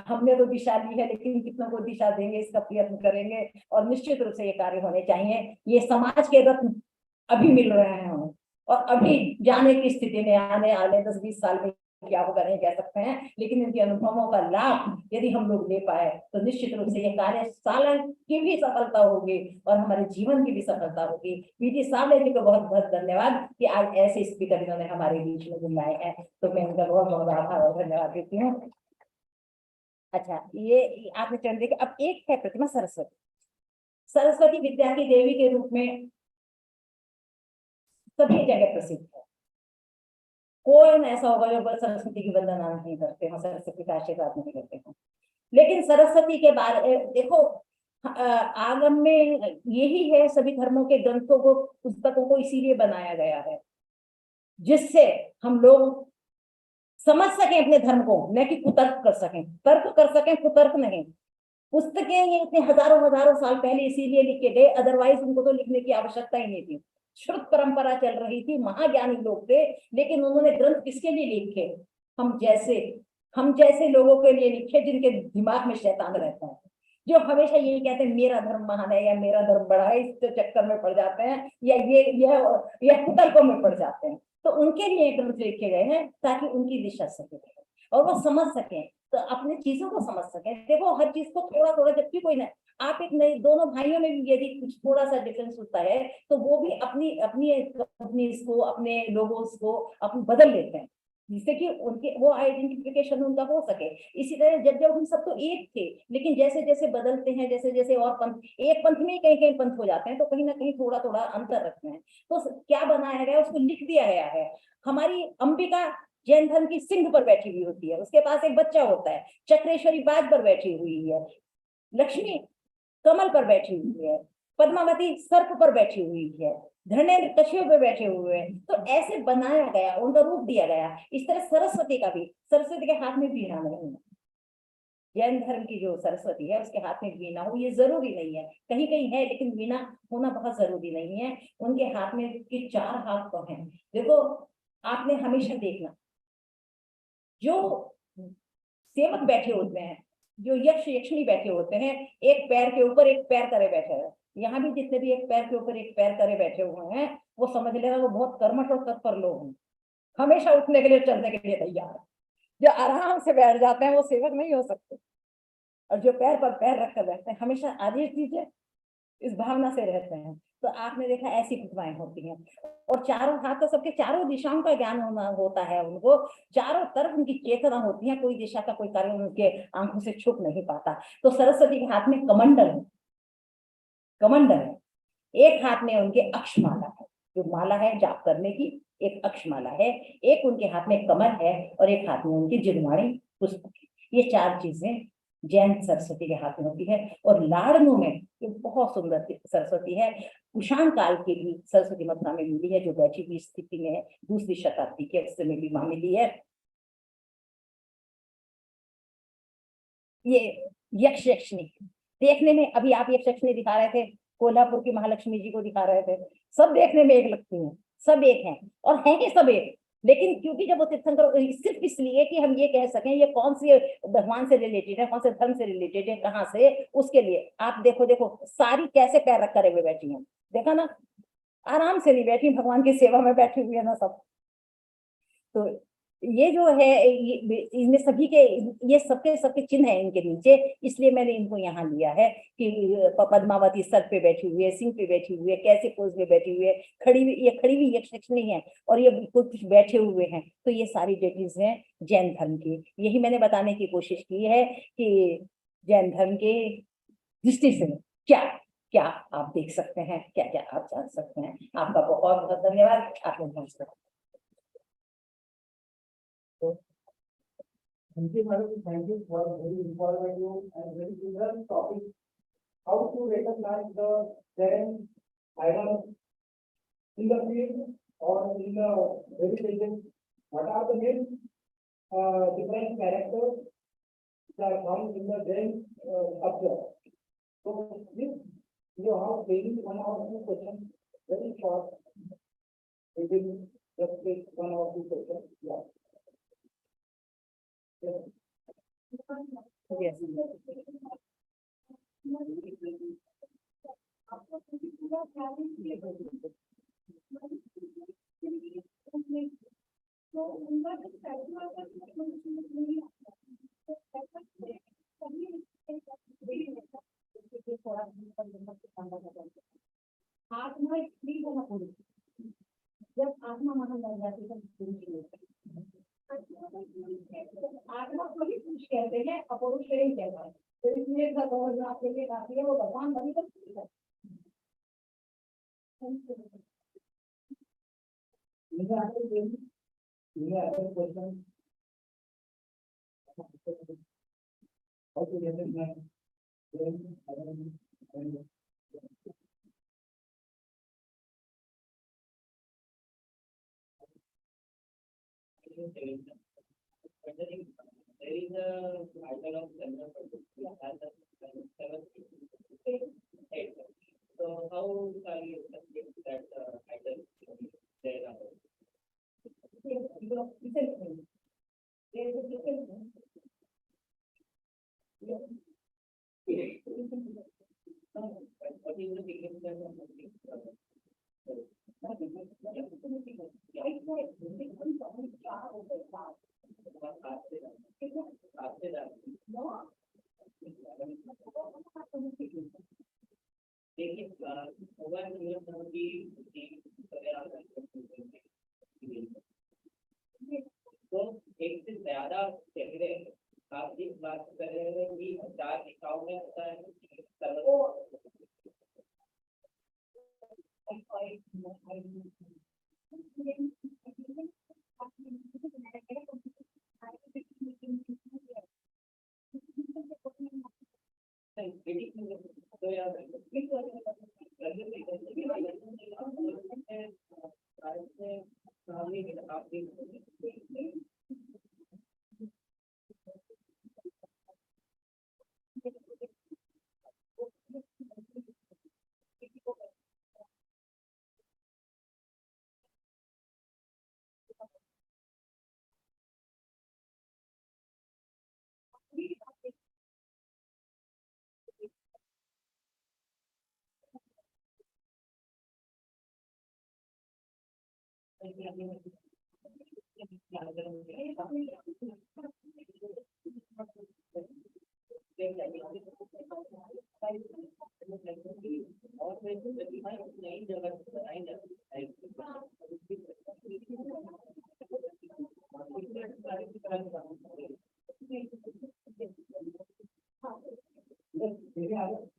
हमने तो दिशा ली है लेकिन कितनों को दिशा देंगे इसका प्रयत्न करेंगे और निश्चित रूप से ये कार्य होने चाहिए। ये समाज के रत्न अभी मिल रहे हैं हमें और अभी जाने की स्थिति में आने वाले 10-20 साल में क्या होगा नहीं कह सकते हैं, लेकिन इनके अनुभवों का लाभ यदि हम लोग ले पाए तो निश्चित रूप से ये कार्यशाला की भी सफलता होगी और हमारे जीवन की भी सफलता होगी। पीटी साबले जी को बहुत बहुत धन्यवाद कि आज ऐसे स्पीकर इन्होंने हमारे बीच में बुलाए हैं, तो मैं इनका बहुत बहुत आभार और धन्यवाद देती हूँ। अच्छा, ये आपने चरण देखे। अब एक है प्रतिमा सरस्वती। सरस्वती विद्या की देवी के रूप में सभी जगह प्रसिद्ध है, कोई न ऐसा होगा जो सरस्वती की वंदना नहीं करते हो, सरस्वती का आशीर्वाद नहीं करते हो। लेकिन सरस्वती के बारे देखो आगम में यही है, सभी धर्मों के ग्रंथों को, पुस्तकों को इसीलिए बनाया गया है जिससे हम लोग समझ सकें अपने धर्म को, न कि कुतर्क कर सकें, तर्क कर सकें, कुतर्क नहीं। पुस्तकें ये इतने हजारों साल पहले इसीलिए लिखे गए, अदरवाइज उनको तो लिखने की आवश्यकता ही नहीं थी। श्रुत परंपरा चल रही थी, महाज्ञानी लोग थे, लेकिन उन्होंने ग्रंथ किसके लिए लिखे? हम जैसे लोगों के लिए लिखे जिनके दिमाग में शैतान रहता है, जो हमेशा यही कहते हैं मेरा धर्म महान है या मेरा धर्म बड़ा है, इस चक्कर में पड़ जाते हैं या ये कुतर्कों में पड़ जाते हैं। तो उनके लिए ग्रंथ लिखे गए हैं ताकि उनकी दिशा सही रहे और वो समझ सकें, तो अपने चीजों को समझ सकें। देखो हर चीज को थोड़ा थोड़ा, जबकि कोई ना आप एक नए दोनों भाइयों में भी यदि कुछ थोड़ा सा डिफरेंस होता है तो वो भी अपनी अपनी कंपनीज को, अपने लोगोस को अपन बदल लेते हैं, जिससे कि उनके वो आइडेंटिफिकेशन उनका हो सके। इसी तरह जब जब हम सब तो एक थे, लेकिन जैसे जैसे बदलते हैं, जैसे जैसे और पंथ, एक पंथ में कहीं कहीं पंथ हो जाते हैं, तो कहीं ना कहीं थोड़ा थोड़ा अंतर रखते हैं। तो क्या बनाया गया, उसको लिख दिया गया है। हमारी अंबिका जैन धर्म की सिंह पर बैठी हुई होती है, उसके पास एक बच्चा होता है। चक्रेश्वरी बाज पर बैठी हुई है, लक्ष्मी कमल पर बैठी हुई है, पद्मावती सर्प पर बैठी हुई है, धर्मेंद्र कछुए पे बैठे हुए हैं। तो ऐसे बनाया गया, उनका रूप दिया गया। इस तरह सरस्वती का भी, सरस्वती के हाथ में वीणा नहीं है। जैन धर्म की जो सरस्वती है उसके हाथ में वीणा हो ये जरूरी नहीं है, कहीं कहीं है, लेकिन वीणा होना बहुत जरूरी नहीं है। उनके हाथ में के 4 हाथ तो हैं। देखो, आपने हमेशा देखना, जो सेवक बैठे होते हैं, जो यक्ष यक्षिणी बैठे होते हैं, एक पैर के ऊपर एक पैर करे बैठे हैं। यहाँ भी जितने भी एक पैर के ऊपर एक पैर करे बैठे हुए हैं, वो समझ लेना वो बहुत कर्मठ और तत्पर लोग हैं, हमेशा उठने के लिए, चलने के लिए तैयार है। जो आराम से बैठ जाते हैं वो सेवक नहीं हो सकते, और जो पैर पर पैर रखकर बैठते हैं हमेशा आधी चीजें इस भावना से रहते हैं। तो आपने देखा ऐसी प्रतिमाएं होती हैं। और चारों हाथ तो सबके चारों दिशाओं का ज्ञान होना होता है उनको, चारों तरफ उनकी चेतना होती है, कोई दिशा का कोई कार्य उनके आंखों से छुप नहीं पाता। तो सरस्वती के हाथ में कमंडल है, कमंडल है। एक हाथ में उनके अक्षमाला है, जो माला है जाप करने की, एक अक्षमाला है। एक उनके हाथ में कमल है, और एक हाथ में उनकी जिनवाणी पुष्प है। ये 4 चीजें जैन सरस्वती के हाथ में होती है। और लाड़नों में ये बहुत सुंदर सरस्वती है। कुषाण काल की भी सरस्वती मथुरा में मिली है, जो बैठी हुई स्थिति में है, 2वीं शताब्दी के उससे में भी वहां मिली है। ये यक्ष यक्षिणी देखने में, अभी आप यक्ष यक्षिणी दिखा रहे थे, कोल्हापुर की महालक्ष्मी जी को दिखा रहे थे, सब देखने में एक लगती हैं, सब एक हैं, और हैं ही सब एक। लेकिन क्योंकि जब वो तीर्थंकर, सिर्फ इसलिए कि हम ये कह सकें ये कौन सी भगवान से रिलेटेड है, कौन से धर्म से रिलेटेड है, कहाँ से, उसके लिए आप देखो, देखो सारी कैसे पैर रख करे हुए बैठी हैं, देखा ना, आराम से नहीं बैठी, भगवान की सेवा में बैठी हुई है ना सब। तो ये जो है, इनमें सभी के, ये सबके सबके चिन्ह है इनके नीचे, इसलिए मैंने इनको यहाँ लिया है कि पद्मावती सर पे बैठी हुई है, सिंह पे बैठी हुई है, कैसे पोज में बैठी हुई है, खड़ी हुई, ये खड़ी हुई यक्ष नहीं है, और ये कुछ बैठे हुए हैं। तो ये सारी डिटेल्स हैं जैन धर्म की। यही मैंने बताने की कोशिश की है कि जैन धर्म के दृष्टि से क्या क्या आप देख सकते हैं, क्या क्या आप जान सकते हैं। आपका बहुत बहुत धन्यवाद। आपने बहुत Thank you, madam. Thank you for very informative and very interesting topic. How to recognize the Jain idols in the field or in the vegetation? What are the main different characters that are found in the Jain sculpture? So this you have maybe 1 or 2 questions, very short. We will just take 1 or 2 questions. Yeah. Yes. आत्मा स्त्री होना पुरुष, जब आत्मा महान बन जाती है आत्मा को ही पुरुष कहते हैं, अपरुष नहीं कहता है। तो इसलिए भगवान आपके लिए काफी है, वो भगवान बनी तो Question. How to recognize Jain and There is a idol of Chandra as a 7, 8. So how can you get that idol there? What is the significance of this? बात कर रहे हैं कि 4 दिशाओं में होता है सर्व तो यार और नई जगह बनाई जाती है